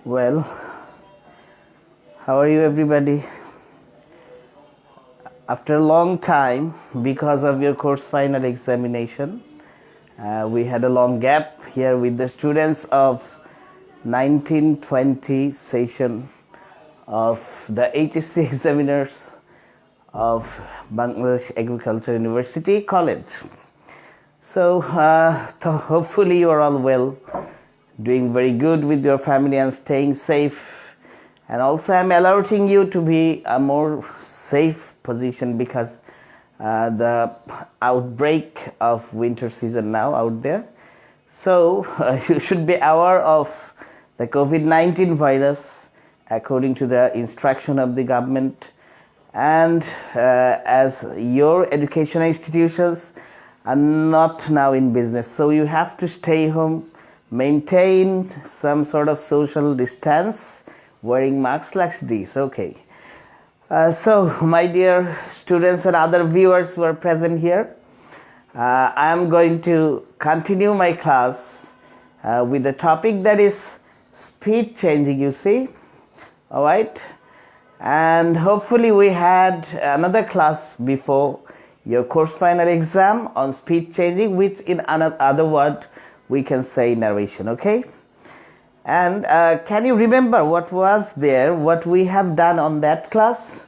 Well, how are you, everybody? After a long time, because of your course final examination, we had a long gap here with the students of 1920 session of the HSC examiners of Bangladesh Agriculture University College. So hopefully you are all well, doing very good with your family and staying safe. And also I'm alerting you to be a more safe position because the outbreak of winter season now out there. So you should be aware of the COVID-19 virus according to the instruction of the government. And as your educational institutions are not now in business, so you have to stay home, maintain some sort of social distance, wearing masks like this. Okay. So my dear students and other viewers who are present here, I am going to continue my class with the topic that is speech changing, you see. All right. And hopefully we had another class before your course final exam on speech changing, which in another word we can say narration. Okay. And can you remember what was there, what we have done on that class?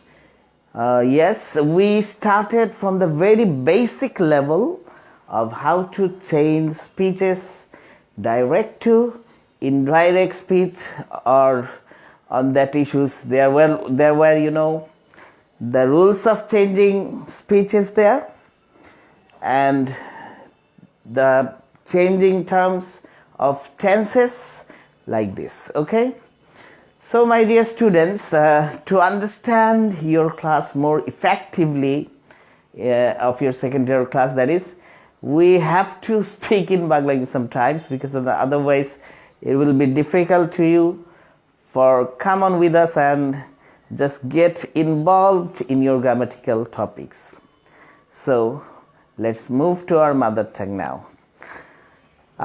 Yes, we started from the very basic level of how to change speeches, direct to indirect speech, or on that issues there were the rules of changing speeches there and the changing terms of tenses like this. Okay, so my dear students, to understand your class more effectively of your second year class, that is, we have to speak in Bangla sometimes because otherwise it will be difficult to you. For come on with us and just get involved in your grammatical topics. So let's move to our mother tongue now.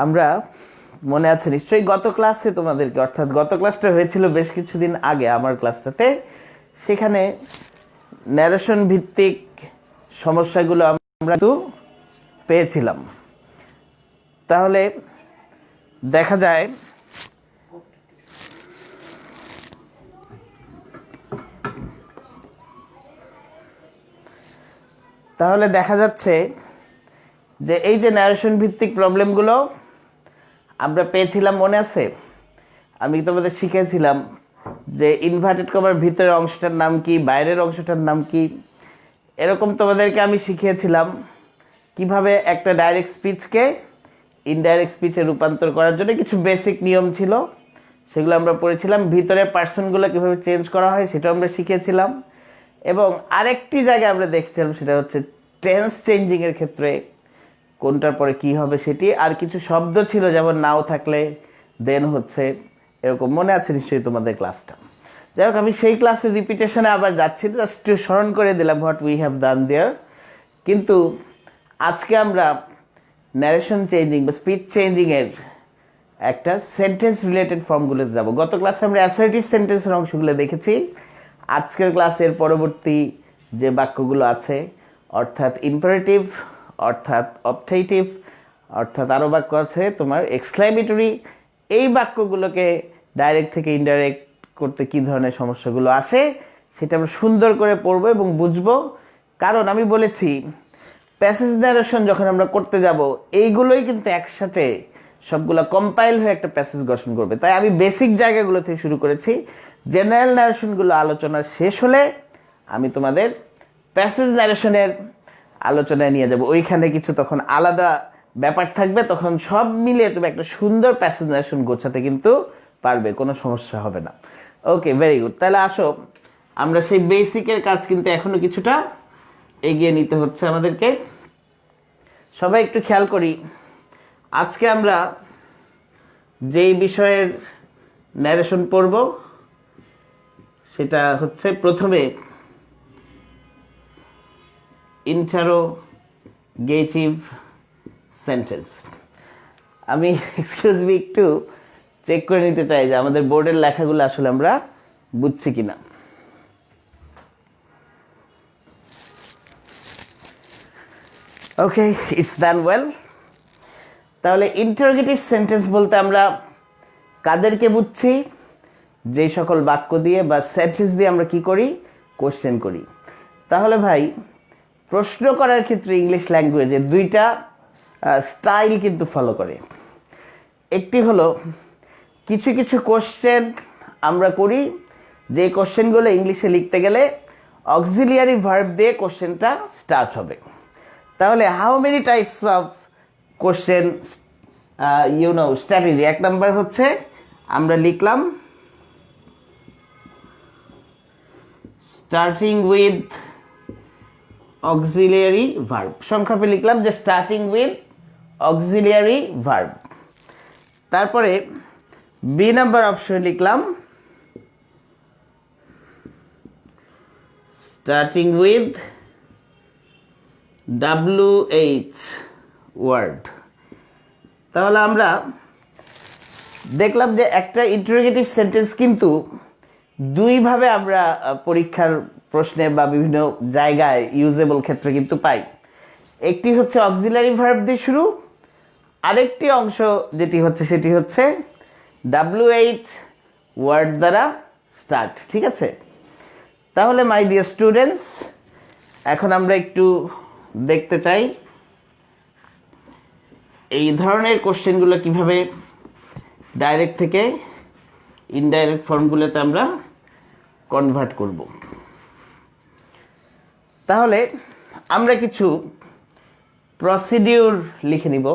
আমরা মনে আছে নিশ্চয়ই গত ক্লাসে তোমাদেরকে, অর্থাৎ গত ক্লাসটা হয়েছিল বেশ কিছুদিন আগে আমার ক্লাসটাতে, সেখানে ন্যারেশন ভিত্তিক সমস্যাগুলো আমরা তো পেয়েছিলাম। তাহলে দেখা যায় যাচ্ছে যে এই যে ন্যারেশন ভিত্তিক প্রবলেমগুলো আমরা পেয়েছিলাম, মনে আছে? আমি তোমাদের শিখেছিলাম যে ইনভার্টেড কমার ভিতরের অংশটার নাম কি, বাইরের অংশটার নাম কি, এরকম তোমাদেরকে আমি শিখিয়েছিলাম কিভাবে একটা ডাইরেক্ট স্পিচকে ইনডাইরেক্ট স্পিচে রূপান্তর করার জন্য কিছু বেসিক নিয়ম ছিল, সেগুলো আমরা পড়েছিলাম। ভিতরের পার্সনগুলো কিভাবে চেঞ্জ করা হয় সেটাও আমরা শিখেছিলাম। এবং আরেকটি জায়গায় আমরা দেখছিলাম, সেটা হচ্ছে টেন্স চেঞ্জিংয়ের ক্ষেত্রে কোনটার পরে কি হবে সেটি, আর কিছু শব্দ ছিল যেমন নাও থাকলে দেন হচ্ছে, এরকম মনে আছে নিশ্চয়ই তোমাদের ক্লাসটা। যাই হোক, আমি সেই ক্লাসের রিপিটেশনে আবার যাচ্ছি, জাস্ট একটু স্মরণ করে দিলাম হোয়াট উই হ্যাভ ডান দেয়ার। কিন্তু আজকে আমরা ন্যারেশন চেঞ্জিং বা স্পিচ চেঞ্জিংয়ের একটা সেন্টেন্স রিলেটেড ফর্মগুলোতে যাব। গত ক্লাসে আমরা অ্যাসার্টিভ সেন্টেন্সের অংশগুলো দেখেছি। আজকের ক্লাসের পরবর্তী যে বাক্যগুলো আছে, অর্থাৎ ইম্পারেটিভ, অর্থাৎ অবজেক্টিভ, অর্থাৎ আরও বাক্য আছে তোমার এক্সক্লেমেটরি, এই বাক্যগুলোকে ডাইরেক্ট থেকে ইনডাইরেক্ট করতে কী ধরনের সমস্যাগুলো আসে সেটা আমরা সুন্দর করে পড়বো এবং বুঝবো। কারণ আমি বলেছি প্যাসেজ ন্যারেশন যখন আমরা করতে যাব, এইগুলোই কিন্তু একসাথে সবগুলো কম্পাইল হয়ে একটা প্যাসেজ গঠন করবে। তাই আমি বেসিক জায়গাগুলো থেকে শুরু করেছি। জেনারেল ন্যারেশনগুলো আলোচনা শেষ হলে আমি তোমাদের প্যাসেজ ন্যারেশনের আলোচনায় নিয়ে যাব। ওইখানে কিছু তখন আলাদা ব্যাপার থাকবে, তখন সব মিলিয়ে তুমি একটা সুন্দর প্যাসেজ ন্যারেশন গোছাতে কিন্তু পারবে, কোনো সমস্যা হবে না। ওকে, ভেরি গুড। তাহলে আসো, আমরা সেই বেসিকের কাজ কিন্তু এখনো কিছুটা এগিয়ে নিতে হচ্ছে আমাদেরকে। সবাই একটু খেয়াল করি, আজকে আমরা যেই বিষয়ের ন্যারেশন পড়ব সেটা হচ্ছে প্রথমে ইন্টারোগেটিভ সেন্টেন্স। আমি এক্সকিউজ মি একটু চেক করে নিতে চাই যে আমাদের বোর্ডের লেখাগুলো আসলে আমরা বুঝছি কিনা। ওকে, ইটস ডান ওয়েল। তাহলে ইন্টারোগেটিভ সেন্টেন্স বলতে আমরা কাদেরকে বুঝছি? যে সকল বাক্য দিয়ে বা সেন্টেন্স দিয়ে আমরা কি করি? কোশ্চেন করি। তাহলে ভাই প্রশ্ন করার ক্ষেত্রে ইংলিশ ল্যাঙ্গুয়েজে দুইটা স্টাইল কিন্তু ফলো করে। একটি হলো কিছু কিছু কোশ্চেন আমরা করি যে কোশ্চেনগুলো ইংলিশে লিখতে গেলে অক্সিলিয়ারি ভার্ব দিয়ে কোশ্চেনটা স্টার্ট হবে। তাহলে how many types of question strategy? এক নাম্বার হচ্ছে আমরা লিখলাম স্টার্টিং উইথ অক্সিলিয়ারি ভার্ব, সংক্ষেপে লিখলাম যে স্টার্টিং উইথ অক্সিলিয়ারি ভার্ব। তারপরে বি নাম্বার অপশন লিখলাম স্টার্টিং উইথ WH ওয়ার্ড। তাহলে আমরা দেখলাম যে একটা ইন্টারোগেটিভ সেন্টেন্স কিন্তু দুইভাবে আমরা পরীক্ষার প্রশ্নে বা বিভিন্ন জায়গায় ইউজেবল ক্ষেত্রে কিন্তু পাই। একটি হচ্ছে অক্সিলারি ভার্ব দিয়ে শুরু, আরেকটি অংশ যেটি হচ্ছে সেটি হচ্ছে WH ওয়ার্ড দ্বারা স্টার্ট। ঠিক আছে? তাহলে মাই ডিয়ার স্টুডেন্টস, এখন আমরা একটু দেখতে চাই এই ধরনের কোশ্চেনগুলো কিভাবে ডাইরেক্ট থেকে ইনডাইরেক্ট ফর্মগুলোতে আমরা কনভার্ট করব। তাহলে আমরা কিছু প্রসিডিউর লিখে নিব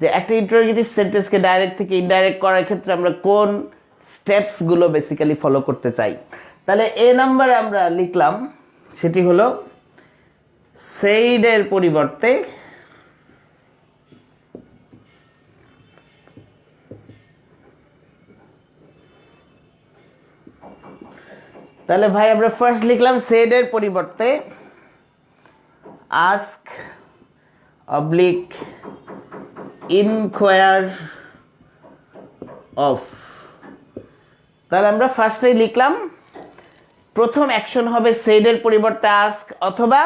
যে একটা ইন্টারোগেটিভ সেন্টেন্সকে ডাইরেক্ট থেকে ইনডাইরেক্ট করার ক্ষেত্রে আমরা কোন স্টেপসগুলো বেসিক্যালি ফলো করতে চাই। তাহলে এ নাম্বারে আমরা লিখলাম সেটি হলো সেইডের পরিবর্তে তাহলে ভাই আমরা ফার্স্ট লিখলাম সেইডের পরিবর্তে আস্ক অবলিক ইনকোয়ার অফ। তাহলে আমরা ফার্স্টেই লিখলাম প্রথম অ্যাকশন হবে সেইডের পরিবর্তে আস্ক অথবা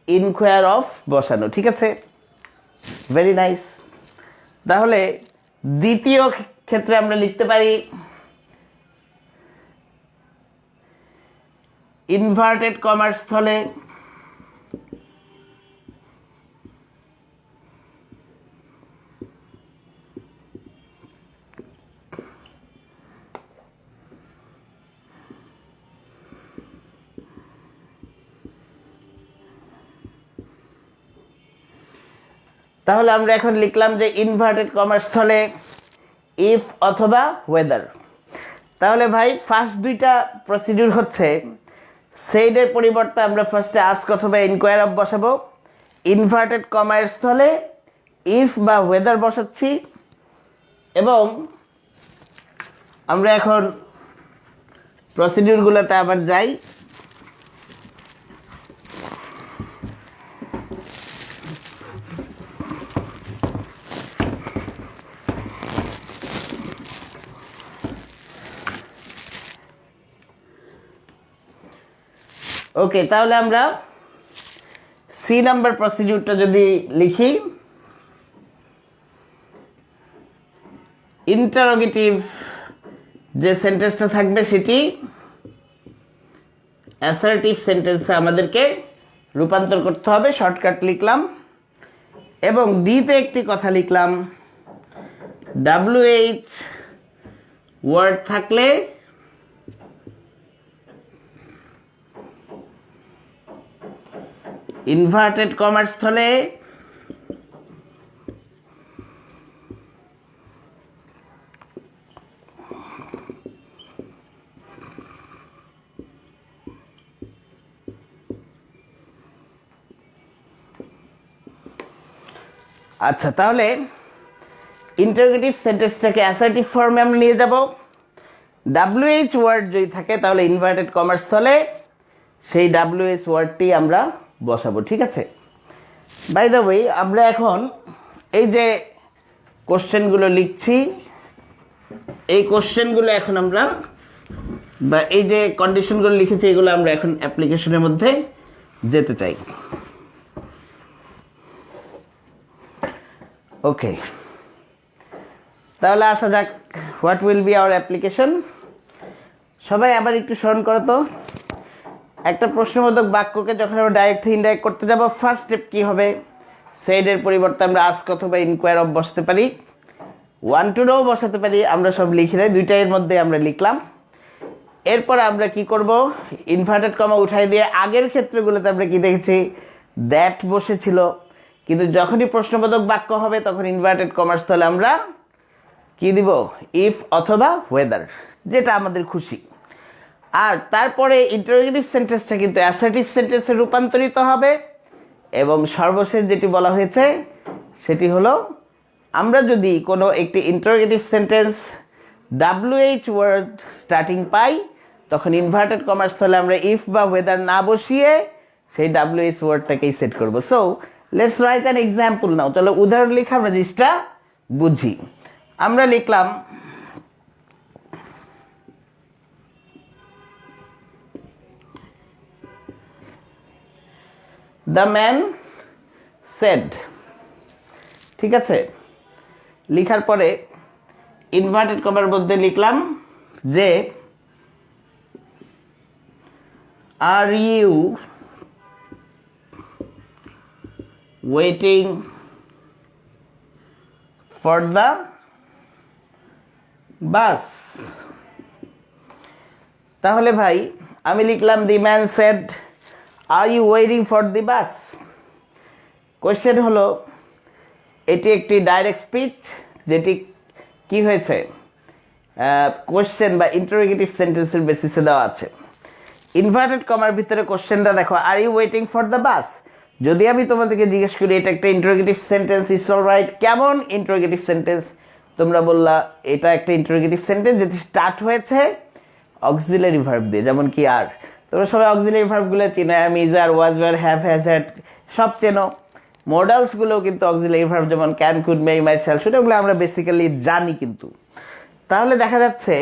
ইনকোয়ার অফ বসানো। ঠিক আছে? Very nice. তাহলে দ্বিতীয় ক্ষেত্রে আমরা লিখতে পারি ইনভার্টেড কমার স্থলে তাহলে আমরা এখন লিখলাম যে ইনভার্টেড কমার স্থলে ইফ অথবা ওয়েদার। তাহলে ভাই ফার্স্ট দুইটা প্রসিডিউর হচ্ছে সেইডের পরিবর্তে আমরা ফার্স্টে আস্ক অথবা ইনকোয়ার অফ বসাবো, ইনভার্টেড কমার স্থলে ইফ বা ওয়েদার বসাচ্ছি, এবং আমরা এখন প্রসিডিউরগুলোতে আবার যাই। ওকে, তাহলে আমরা সি নাম্বার প্রসিডিউরটা যদি লিখি, ইন্টারোগেটিভ যে সেন্টেন্সটা থাকবে সেটি অ্যাসার্টিভ সেন্টেন্সে আমাদেরকে রূপান্তর করতে হবে। শর্টকাট লিখলাম এবং ডিতে একটি কথা লিখলাম WH ওয়ার্ড থাকলে ইনভার্টেড কমার স্থলে আচ্ছা, তাহলে ইন্টারোগেটিভ সেন্টেন্সটাকে অ্যাসার্টিভ ফর্মে আমরা নিয়ে যাব। WH ওয়ার্ড যদি থাকে তাহলে ইনভার্টেড কমার স্থলে সেই WH ওয়ার্ডটি আমরা বসাবো। ঠিক আছে? বাই দ্য ওয়ে, আমরা এখন এই যে কোশ্চেনগুলো লিখছি এই কোশ্চেনগুলো এখন আমরা বা এই যে কন্ডিশনগুলো লিখেছি এগুলো আমরা এখন অ্যাপ্লিকেশনের মধ্যে যেতে চাই। ওকে, তাহলে আসা যাক, what will be hour application. সবাই আবার একটু স্মরণ করো তো, একটা প্রশ্নবোধক বাক্যকে যখন আমরা ডাইরেক্ট থেকে ইনডাইরেক্ট করতে যাব, ফার্স্ট স্টেপ কী হবে? সেইডের পরিবর্তে আমরা আস্ক অথবা ইনকোয়ার অফ বসাতে পারি, ওয়ান টু নো বসাতে পারি, আমরা সব লিখে দেয়, দুইটার মধ্যে আমরা লিখলাম। এরপর আমরা কি করব? ইনভার্টেড কমা উঠাই দিয়ে আগের ক্ষেত্রগুলোতে আমরা কি দেখেছি? দ্যাট বসেছিল, কিন্তু যখনই প্রশ্নবোধক বাক্য হবে তখন ইনভার্টেড কমার স্থলে আমরা কি দিব? ইফ অথবা ওয়েদার, যেটা আমাদের খুশি। আর তারপরে ইন্টারোগেটিভ সেন্টেন্সটা কিন্তু অ্যাসার্টিভ সেন্টেন্সে রূপান্তরিত হবে। এবং সর্বশেষ যেটি বলা হয়েছে সেটি হলো, আমরা যদি কোনো একটি interrogative sentence WH word starting পাই, তখন ইনভার্টেড কমার স্থলে আমরা ইফ বা ওয়েদার না বসিয়ে সেই WH ওয়ার্ডটাকেই সেট করব। So let's write an example now. চলো উদাহরণ লিখে আমরা জিনিসটা বুঝি। আমরা লিখলাম, দ্য ম্যান সেড। ঠিক আছে, লিখার পরে ইনভার্টেড কমার মধ্যে লিখলাম যে are you waiting for the bus. তাহলে ভাই আমি লিখলাম the man said are you waiting for the bus. Question হলো, এটি একটি ডাইরেক্ট স্পিচ যেটি কি হয়েছে? কোয়েশ্চেন বা ইন্টারোগেটিভ সেন্টেন্সের বেসিসে দেওয়া আছে। ইনভার্টেড কমার ভিতরে কোয়েশ্চেনটা দেখো, are you waiting for the bus. যদি আমি তোমাদেরকে জিজ্ঞেস করি এটা একটা interrogative sentence, it's all right, কেমন ইন্টারোগেটিভ সেন্টেন্স? তোমরা বললা এটা একটা ইন্টারোগেটিভ সেন্টেন্স যেটি স্টার্ট হয়েছে অক্সিলারি ভার্ব দিয়ে, যেমন কি আর। তোমরা সবাই অক্সিলারি ভার্বগুলো চেনো, am, is, are, was, were, have, has, had, সব চেনো। মডালসগুলোও কিন্তু অক্সিলারি ভার্ব, যেমন can, could, may, might, shall, should, ওগুলো আমরা বেসিক্যালি জানি। কিন্তু তাহলে দেখা যাচ্ছে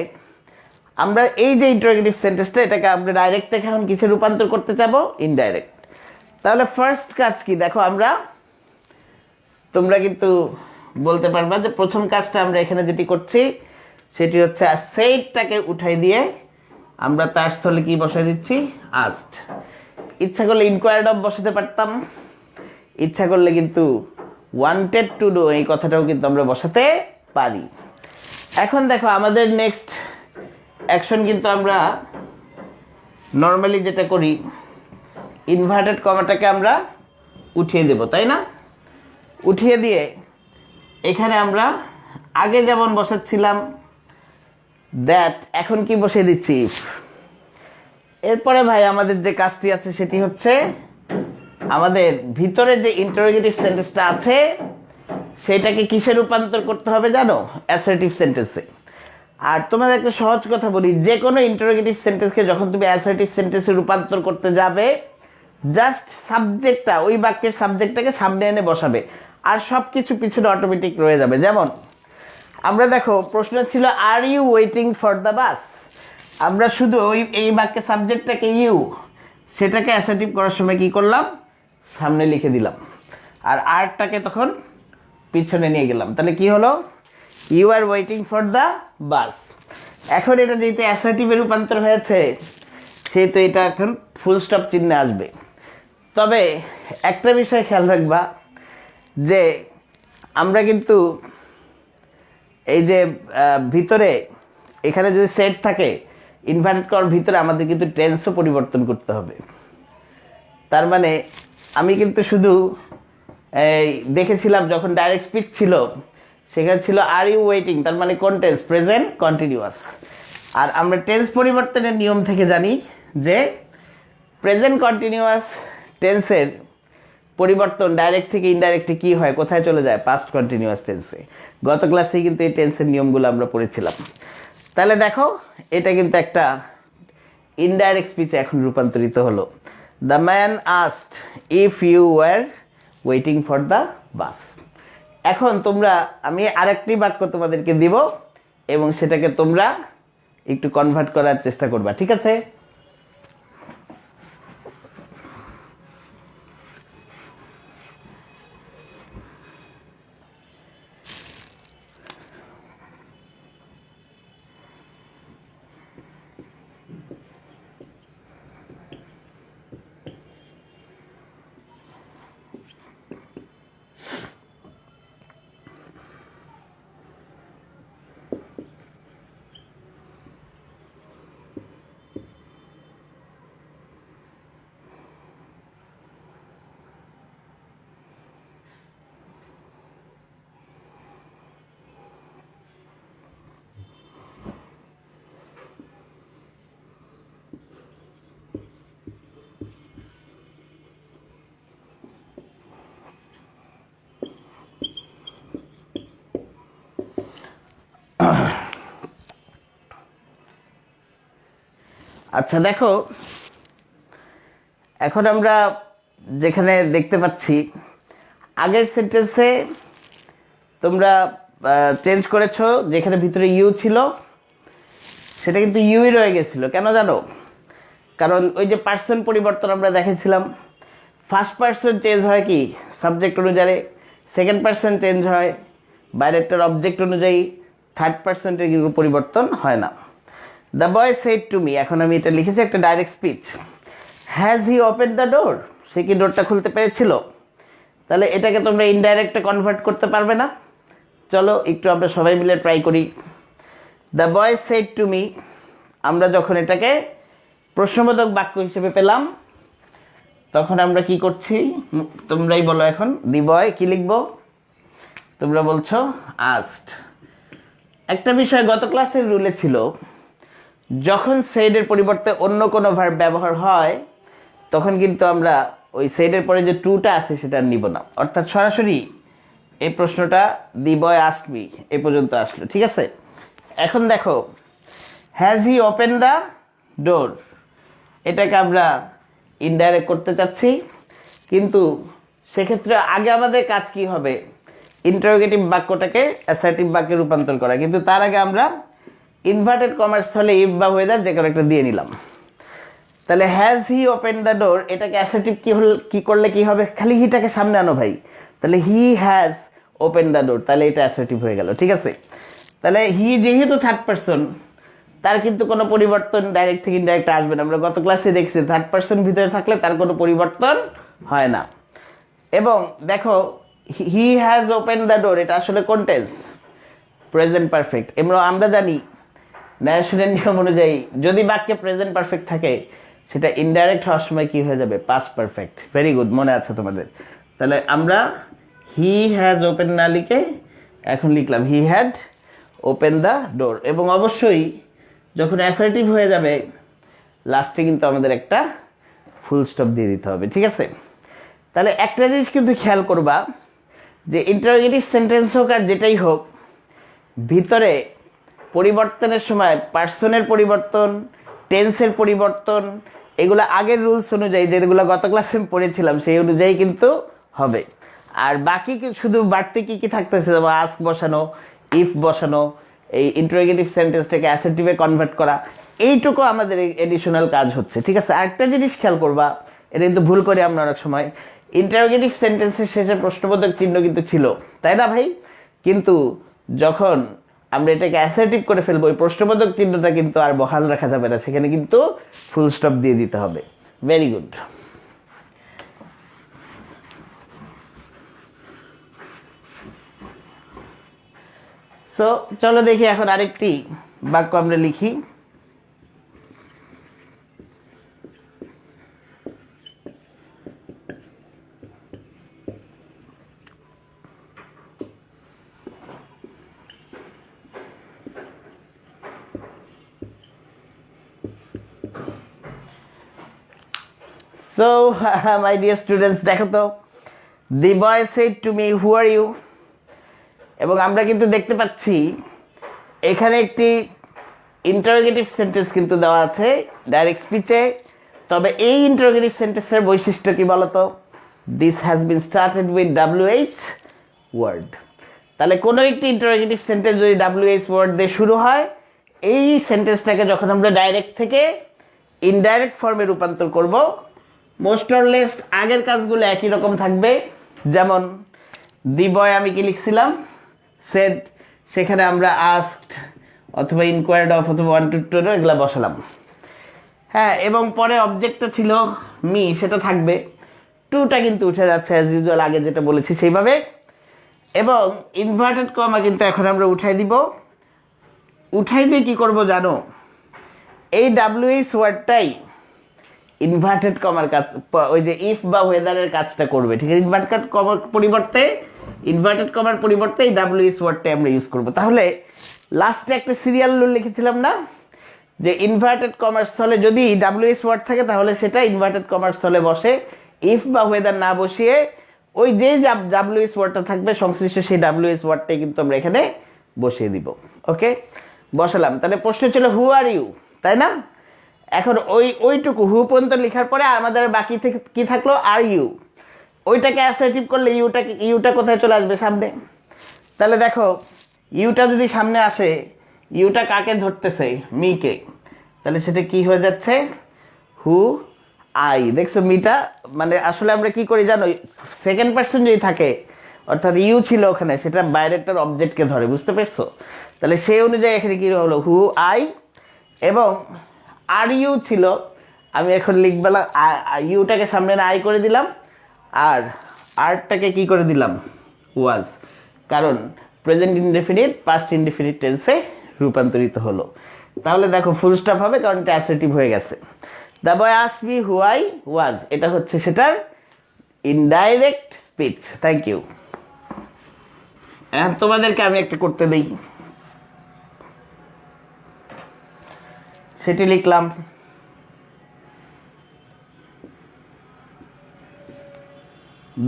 আমরা এই যে ইন্টারোগেটিভ সেন্টেন্সটা, এটাকে আমরা ডাইরেক্ট থেকে এখন কিসে রূপান্তর করতে চাবো? ইনডাইরেক্ট। তাহলে ফার্স্ট কাজ কি দেখো, তোমরা কিন্তু বলতে পারবা যে প্রথম কাজটা আমরা এখানে যেটি করছি সেটি হচ্ছে সেইডটাকে উঠাই দিয়ে আমরা তার স্থলে কি বসাই দিচ্ছি? আস্কড। ইচ্ছা করলে ইনকোয়ার্ড অফ বসাতে পারতাম, ইচ্ছা করলে কিন্তু ওয়ান্টেড টু ডু এই কথাটাও কিন্তু আমরা বসাতে পারি। এখন দেখো আমাদের নেক্সট অ্যাকশন কিন্তু আমরা নর্মালি যেটা করি, ইনভার্টেড কমাটাকে আমরা উঠিয়ে দেব, তাই না? উঠিয়ে দিয়ে এখানে আমরা আগে যেমন বসাচ্ছিলাম দ্যাট, এখন কি বসিয়ে দিচ্ছি? ইফ। এরপরে ভাই আমাদের যে কাজটি আছে সেটি হচ্ছে আমাদের ভিতরে যে ইন্টারোগেটিভ সেন্টেন্সটা আছে সেটাকে কিসে রূপান্তর করতে হবে জানো? অ্যাসার্টিভ সেন্টেন্সে। আর তোমাদের একটা সহজ কথা বলি, যে কোনো ইন্টারোগেটিভ সেন্টেন্সকে যখন তুমি অ্যাসার্টিভ সেন্টেন্সে রূপান্তর করতে যাবে, জাস্ট সাবজেক্টটা, ওই বাক্যের সাবজেক্টটাকে সামনে এনে বসাবে, আর সব কিছু পিছনে অটোমেটিক রয়ে যাবে। যেমন আমরা দেখো প্রশ্ন ছিল are you waiting for the bus, আমরা শুধু এই বাক্যের সাবজেক্টটাকে ইউ, সেটাকে অ্যাসার্টিভ করার সময় কি করলাম? সামনে লিখে দিলাম, আর আরটাকে তখন পিছনে নিয়ে গেলাম। তাহলে কি হলো? You are waiting for the bus. এখন এটা যেহেতু অ্যাসার্টিভে রূপান্তর হয়েছে সেহেতু এটা এখন ফুল স্টপ চিহ্নে আসবে। তবে একটা বিষয় খেয়াল রাখবা যে আমরা কিন্তু এই যে ভিতরে এখানে যদি সেট থাকে ইনভার্টেড করার ভিতরে আমাদের কিন্তু টেন্সও পরিবর্তন করতে হবে। তার মানে আমি কিন্তু শুধু এই দেখেছিলাম যখন ডাইরেক্ট স্পিচ ছিল সেখানে ছিল আর ইউ ওয়েটিং, তার মানে কোন টেন্স? Present continuous. আর আমরা টেন্স পরিবর্তনের নিয়ম থেকে জানি যে প্রেজেন্ট কন্টিনিউয়াস টেন্সের পরিবর্তন ডাইরেক্ট থেকে ইনডাইরেক্টে কি হয়, কোথায় চলে যায়? পাস্ট কন্টিনিউয়াস টেন্সে। গত ক্লাসেই কিন্তু এই টেন্সের নিয়মগুলো আমরা পড়েছিলাম। তাহলে দেখো এটা কিন্তু একটা ইনডাইরেক্ট স্পিচে এখন রূপান্তরিত হলো। The man asked if you were waiting for the bus. এখন তোমরা, আমি আরেকটি বাক্য তোমাদেরকে দিব, এবং সেটাকে তোমরা একটু কনভার্ট করার চেষ্টা করবা, ঠিক আছে? আচ্ছা দেখো, এখন আমরা যেখানে দেখতে পাচ্ছি আগের সেন্টেন্সে তোমরা চেঞ্জ করেছো, যেখানে ভিতরে ইউ ছিল সেটা কিন্তু ইউই রয়ে গেছিল। কেন জানো? কারণ ওই যে পার্সন পরিবর্তন আমরা দেখেছিলাম, ফার্স্ট পার্সন চেঞ্জ হয় কি সাবজেক্ট অনুযায়ী, সেকেন্ড পার্সন চেঞ্জ হয় বাইরেটার অবজেক্ট অনুযায়ী, থার্ড পার্সনের কিন্তু পরিবর্তন হয় না। The boy said to me, এখন আমি এটা লিখেছি একটা direct speech. Has he open the door, সে কি ডোরটা খুলতে পেরেছিল? তাহলে এটাকে তোমরা ইনডাইরেক্টে কনভার্ট করতে পারবে না? চলো একটু আমরা সবাই মিলে ট্রাই করি। The boy said to me, আমরা যখন এটাকে প্রশ্নবোধক বাক্য হিসেবে পেলাম তখন আমরা কি করছি তোমরাই বলো এখন। দি বয় কি লিখবো? তোমরা বলছো আস্কড। একটা বিষয় গত ক্লাসের রুলে ছিল, যখন সেডের পরিবর্তে অন্য কোনো ভার্ব ব্যবহার হয় তখন কিন্তু আমরা ওই সেডের পরে যে টুটা আছে সেটা নিব না, অর্থাৎ সরাসরি এই প্রশ্নটা দি বয় আস্কড মি এ পর্যন্ত আসলো, ঠিক আছে? এখন দেখো, হ্যাজ হি ওপেন দ্য ডোর, এটাকে আমরা ইনডাইরেক্ট করতে চাচ্ছি, কিন্তু সেক্ষেত্রে আগে আমাদের কাজ কি হবে? ইন্টারোগেটিভ বাক্যটাকে অ্যাসার্টিভ বাক্যে রূপান্তর করা, কিন্তু তার আগে আমরা ইনভার্টেড কমার্স স্থলে ইফ বা ওয়েদার যে কোনো একটা দিয়ে নিলাম। তাহলে হ্যাজ হি ওপেন দ্য ডোর, এটাকে অ্যাসার্টিভ কি করলে কি হবে? খালি হিটাকে সামনে আনো ভাই, তাহলে হি হ্যাজ ওপেন দ্য ডোর, তাহলে এটা অ্যাসার্টিভ হয়ে গেল, ঠিক আছে? তাহলে হি যেহেতু থার্ড পার্সন, তার কিন্তু কোনো পরিবর্তন ডাইরেক্ট থেকে ইনডাইরেক্ট আসবে না। আমরা গত ক্লাসে দেখছি থার্ড পার্সন ভিতরে থাকলে তার কোনো পরিবর্তন হয় না। এবং দেখো, হি হ্যাজ ওপেন দ্য ডোর, এটা আসলে কোন টেন্স? Present perfect. এবং আমরা জানি ন্যাশনাল নিয়ম অনুযায়ী যদি বাক্যে প্রেজেন্ট পারফেক্ট থাকে সেটা ইনডাইরেক্ট হওয়ার সময় কি হয়ে যাবে? Past perfect. ভেরি গুড, মনে আছে তোমাদের। তাহলে আমরা হি হ্যাজ ওপেন না লিখে এখন লিখলাম হি হ্যাড ওপেন দ্য ডোর। এবং অবশ্যই যখন অ্যাসার্টিভ হয়ে যাবে লাস্টে কিন্তু আমাদের একটা ফুল স্টপ দিয়ে দিতে হবে, ঠিক আছে? তাহলে একটা জিনিস কিন্তু খেয়াল করবা যে ইন্টারোগেটিভ সেন্টেন্স হোক আর যেটাই হোক, ভিতরে পরিবর্তনের সময় পার্সনের পরিবর্তন, টেন্সের পরিবর্তন, এগুলো আগের রুলস অনুযায়ী যেগুলো গত ক্লাসে পড়েছিলাম সেই অনুযায়ী কিন্তু হবে। আর বাকি শুধু বাড়তি কি থাকতেছে, যেমন আস্ক বসানো, ইফ বসানো, এই ইন্টারোগেটিভ সেন্টেন্সটাকে অ্যাসার্টিভে কনভার্ট করা, এইটুকু আমাদের এডিশনাল কাজ হচ্ছে, ঠিক আছে? আরেকটা জিনিস খেয়াল করবা, এটা কিন্তু ভুল করি আমরা অনেক সময়, ইন্টারোগেটিভ সেন্টেন্সের শেষে প্রশ্নবোধক চিহ্ন কিন্তু ছিল, তাই না ভাই? কিন্তু যখন আমরা এটাকে অ্যাসার্টিভ করে ফেলবো ওই প্রশ্নবোধক চিহ্নটা কিন্তু আর বহাল রাখা যাবে না, সেখানে কিন্তু ফুল স্টপ দিয়ে দিতে হবে। Very good. সো চলো দেখি এখন আরেকটি বাক্য আমরা লিখি। So, my dear students, দেখো তো, the boy said to me, who are you? এবং আমরা কিন্তু দেখতে পাচ্ছি এখানে একটি ইন্টারোগেটিভ সেন্টেন্স কিন্তু দেওয়া আছে ডাইরেক্ট স্পিচে। তবে এই ইন্টারোগেটিভ সেন্টেন্সের বৈশিষ্ট্য কি বলতো? This has been started with WH word. তাহলে কোনো একটি ইন্টারোগেটিভ সেন্টেন্স যদি WH ওয়ার্ড দিয়ে শুরু হয়, এই সেন্টেন্সটাকে যখন আমরা ডাইরেক্ট থেকে ইনডাইরেক্ট ফর্মে রূপান্তর করব, মোস্ট অর লেস আগের কাজগুলো একই রকম থাকবে। যেমন দি বয় আমি কি লিখছিলাম, সেড, সেখানে আমরা আস্কড অথবা ইনকোয়ার্ড অফ অথবা ওয়ান্টেড টু নো এগুলো বসালাম। হ্যাঁ, এবং পরে অবজেক্টটা ছিল মি, সেটা থাকবে। টুটা কিন্তু উঠে যাচ্ছে অ্যাজ ইউজুয়াল, আগে যেটা বলেছি সেইভাবে। এবং ইনভার্টেড কমা কিন্তু এখন আমরা উঠাই দিব। উঠাই দিয়ে কী করবো জানো, এই WH ওয়ার্ডটাই ইনভার্টেড কমার কাজ, ওই যে ইফ বা ওয়েদারের কাজটা করবে। ঠিক আছে, ইনভার্টেড কমার পরিবর্তে এই WH ওয়ার্ডটাই আমরা ইউজ করবো। তাহলে লাস্টে একটা সিরিয়াল রুল লিখেছিলাম না, যে ইনভার্টেড কমার স্থলে যদি WH ওয়ার্ড থাকে তাহলে সেটা ইনভার্টেড কমার স্থলে বসে, ইফ বা ওয়েদার না বসিয়ে ওই যে WH ওয়ার্ডটা থাকবে সংশ্লিষ্ট সেই WH ওয়ার্ডটাই কিন্তু আমরা এখানে বসিয়ে দিব। ওকে, বসালাম। তাহলে প্রশ্ন ছিল হু আর ইউ, তাই না? এখন ওইটুকু হু পর্যন্ত লেখার পরে আমাদের বাকি থেকে কি থাকলো, আর ইউ। ওইটাকে অ্যাসার্টিভ করলে ইউটা কোথায় চলে আসবে, সামনে। তাহলে দেখো ইউটা যদি সামনে আসে, ইউটা কাকে ধরতেছে, মিকে, তাহলে সেটা কি হয়ে যাচ্ছে, হু আই। দেখছো মিটা, মানে আসলে আমরা কি করি জানো, সেকেন্ড পার্সন যদি থাকে অর্থাৎ ইউ ছিল ওখানে, সেটা বাইরেরটার অবজেক্টকে ধরে, বুঝতে পেরেছো? তাহলে সেই অনুযায়ী এখানে কি হলো, হু আই। এবং আর ইউ ছিল, আমি এখন লিখবেলা ইউটাকে সামনে না আই করে দিলাম, আর আরটাকে কি করে দিলাম, ওয়াজ। কারণ প্রেজেন্ট ইনডেফিনিট পাস্ট ইনডেফিনিট টেন্সে রূপান্তরিত হলো। তাহলে দেখো ফুল স্টপ হবে, কারণ এটা অ্যাসার্টিভ হয়ে গেছে। The boy asked me who I was, এটা হচ্ছে সেটার ইনডাইরেক্ট স্পিচ। Thank you. তোমাদেরকে আমি একটা করতে দিই, সেটি লিখলাম।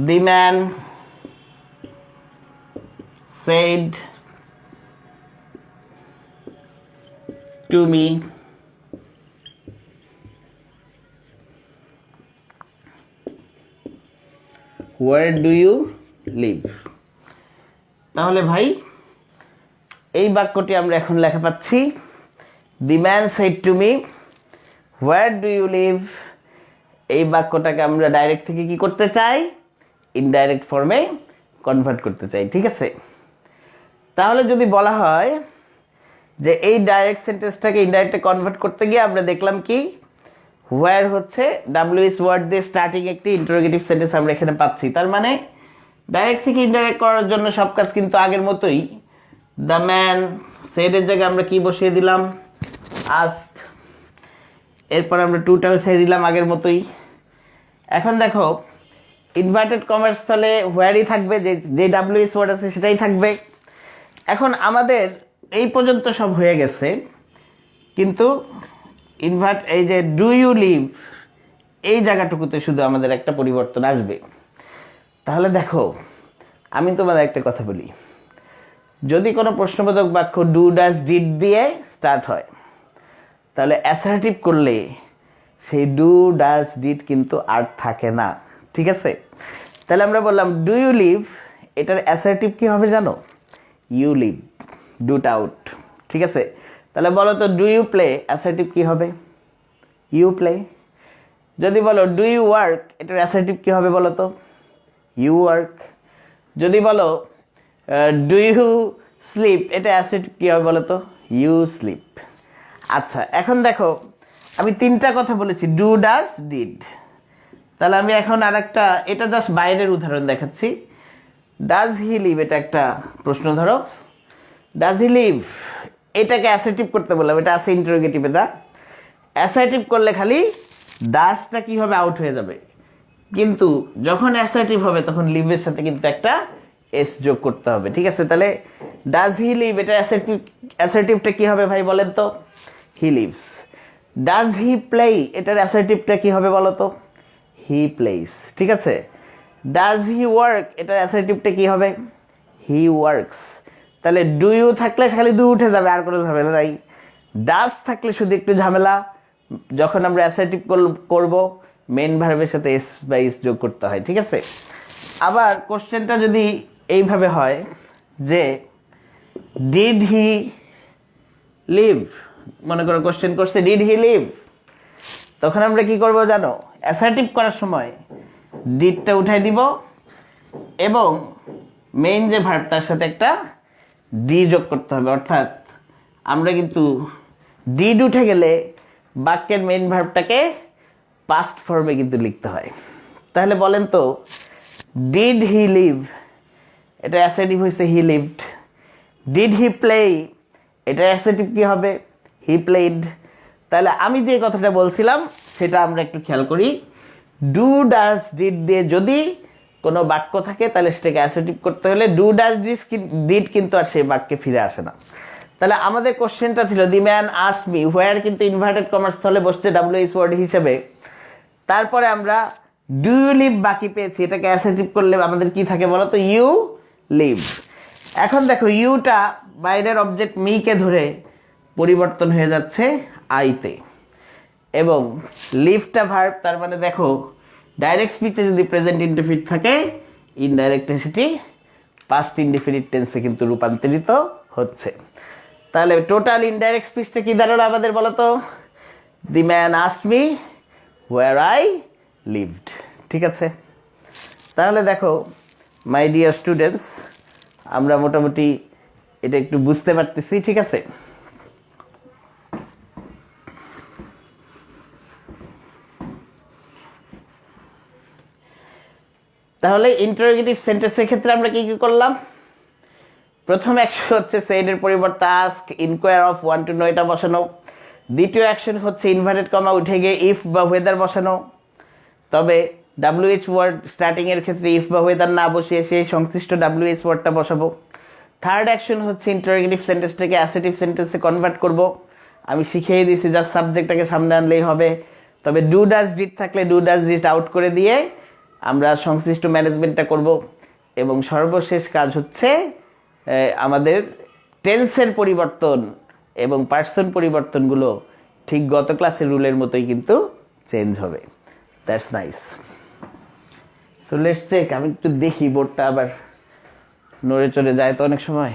The man said to me, where do you live? তাহলে ভাই এই বাক্যটি আমরা এখন লেখা পাচ্ছি, The man said to me, where do you live? এই বাক্যটাকে আমরা ডাইরেক্ট থেকে কি করতে চাই, ইনডাইরেক্ট ফর্মে কনভার্ট করতে চাই। ঠিক আছে, তাহলে যদি বলা হয় যে এই ডাইরেক্ট সেন্টেন্সটাকে ইনডাইরেক্টে কনভার্ট করতে গিয়ে আমরা দেখলাম কি, হোয়ার হচ্ছে WH ওয়ার্ড দিয়ে স্টার্টিং একটি ইন্টারোগেটিভ সেন্টেন্স আমরা এখানে পাচ্ছি। তার মানে ডাইরেক্ট থেকে ইনডাইরেক্ট করার জন্য সব কাজ কিন্তু আগের মতোই। দ্য ম্যান সেডের জায়গায় আমরা কি বসিয়ে দিলাম, আস্কড। এরপর আমরা টুটা বসিয়ে দিলাম আগের মতোই। এখন দেখো ইনভার্টেড কমার স্থলে হোয়ারই থাকবে, যে WH ওয়ার্ড আছে সেটাই থাকবে। এখন আমাদের এই পর্যন্ত সব হয়ে গেছে, কিন্তু এই যে ডু ইউ লিভ, এই জায়গাটুকুতে শুধু আমাদের একটা পরিবর্তন আসবে। তাহলে দেখো আমি তোমাদের একটা কথা বলি, যদি কোনো প্রশ্নবোধক বাক্য ডু ডাজ ডিড দিয়ে স্টার্ট হয়, তাহলে অ্যাসার্টিভ করলে সেই ডু ডাজ ডিড কিন্তু আর থাকে না। ঠিক আছে, তাহলে আমরা বললাম ডু ইউ লিভ, এটার অ্যাসার্টিভ কি হবে জানো, ইউ লিভ, ডুট আউট। ঠিক আছে, তাহলে বলো তো ডু ইউ প্লে, অ্যাসার্টিভ কি হবে, ইউ প্লে। যদি বলো ডু ইউ ওয়ার্ক, এটার অ্যাসার্টিভ কি হবে বলো তো, ইউ ওয়ার্ক। যদি বলো ডু ইউ স্লিপ, এটা অ্যাসার্টিভ কি হবে বলো তো, ইউ স্লিপ। আচ্ছা, এখন দেখো আমি তিনটা কথা বলেছি, ডু ডাজ ডিড। তাহলে আমি এখন আর একটা, এটা জাস্ট বাইরের উদাহরণ দেখাচ্ছি। ডাজ হি লিভ, এটা একটা প্রশ্ন ধরো, ডাজ হি লিভ, এটাকে অ্যাসার্টিভ করতে বললাম, এটা আছে ইন্টারোগেটিভ। এটা অ্যাসার্টিভ করলে খালি ডাজটা কি হবে, আউট হয়ে যাবে। কিন্তু যখন অ্যাসার্টিভ হবে তখন লিভের সাথে কিন্তু একটা এস যোগ করতে হবে। ঠিক আছে, তাহলে ডাজ হি লিভ, এটা অ্যাসার্টিভটা কি হবে ভাই বলেন তো, he lives. Does he play, এটার অ্যাসার্টিভটা কি হবে বলো তো, হি প্লেস। ঠিক আছে, ডাজ হি ওয়ার্ক, এটার অ্যাসার্টিভটা কি হবে, হি ওয়ার্কস। তাহলে ডু ইউ থাকলে খালি ডু উঠে যাবে, আর কোনো ঝামেলা নাই। ডাজ থাকলে শুধু একটু ঝামেলা, যখন আমরা অ্যাসার্টিভ করব মেন ভার্বের সাথে এস বা ইস যোগ করতে হয়। ঠিক আছে, আবার কোশ্চেনটা যদি এইভাবে হয় যে ডিড হি লিভ, মনে করো কোশ্চেন করছে ডিড হি লিভ, তখন আমরা কি করব জানো, অ্যাসার্টিভ করার সময় ডিডটা উঠাই দিব এবং মেইন যে ভার্ব তার সাথে একটা ডি যোগ করতে হবে। অর্থাৎ আমরা কিন্তু ডিড উঠে গেলে বাক্যের মেইন ভার্বটাকে পাস্ট ফর্মে কিন্তু লিখতে হয়। তাহলে বলেন তো, ডিড হি লিভ, এটা অ্যাসার্টিভ হয়েছে he lived. Did he play, এটা অ্যাসার্টিভ কি হবে, হি প্লেড। তাহলে আমি যে কথাটা বলছিলাম সেটা আমরা একটু খেয়াল করি। ডু ডাজ ডিড দিয়ে যদি কোনো বাক্য থাকে তাহলে সেটাকে অ্যাসার্টিভ করতে হলে ডু ডাজ ডিড কিন্তু আর সেই বাক্যে ফিরে আসে না। তাহলে আমাদের কোশ্চেনটা ছিল দি ম্যান আস্কড মি, হোয়ার কিন্তু ইনভার্টেড কমার্স স্থলে বসছে ডাব্লিউএইচ ওয়ার্ড হিসেবে। তারপরে আমরা ডু ইউ লিভ বাকি পেয়েছি, এটাকে অ্যাসার্টিভ করলে আমাদের কি থাকে বলো তো, ইউ লিভ। এখন দেখো ইউটা বাইরের অবজেক্ট মিকে ধরে পরিবর্তন হয়ে যাচ্ছে আইতে, এবং লিভটা ভার্ব, তার মানে দেখো ডাইরেক্ট স্পিচে যদি প্রেজেন্ট ইনডেফিনিট থাকে, ইনডাইরেক্টে সেটি পাস্ট ইনডেফিনিট টেন্সে কিন্তু রূপান্তরিত হচ্ছে। তাহলে টোটাল ইনডাইরেক্ট স্পিচটা কি দাঁড়ালো আমাদের বলো তো, the man asked me where I lived. ঠিক আছে, তাহলে দেখো মাই ডিয়ার স্টুডেন্টস, আমরা মোটামুটি এটা একটু বুঝতে পারতেছি। ঠিক আছে, তাহলে ইন্টারোগেটিভ সেন্টেন্সের ক্ষেত্রে আমরা কি কি করলাম, প্রথম অ্যাকশন হচ্ছে সেড এর পরিবর্তে ask, inquire of, want to know এটা বসানো। দ্বিতীয় অ্যাকশন হচ্ছে ইনভার্টেড কমা উঠে গিয়ে ইফ বা ওয়েদার বসানো। তবে ডাব্লিউএইচ ওয়ার্ড স্টার্টিং এর ক্ষেত্রে ইফ বা ওয়েদার না বসিয়ে সেই সংশ্লিষ্ট ডাব্লিউএইচ ওয়ার্ডটা বসাবো। থার্ড অ্যাকশন হচ্ছে ইন্টারোগেটিভ সেন্টেন্সটাকে অ্যাসার্টিভ সেন্টেন্সে কনভার্ট করব। আমি শিখিয়ে দিয়েছি, জাস্ট সাবজেক্টটাকে সামনে আনলেই হবে। তবে ডু ডাজ ডিড থাকলে ডু ডাজ ডিড আউট করে দিয়ে আমরা সংশ্লিষ্ট ম্যানেজমেন্টটা করব। এবং সর্বশেষ কাজ হচ্ছে আমাদের টেন্সের পরিবর্তন এবং পার্সন পরিবর্তনগুলো ঠিক গত ক্লাসের রুলের মতোই কিন্তু চেঞ্জ হবে। That's nice. So let's check, আমি একটু দেখি বোর্ডটা আবার নড়ে চড়ে যায় তো অনেক সময়।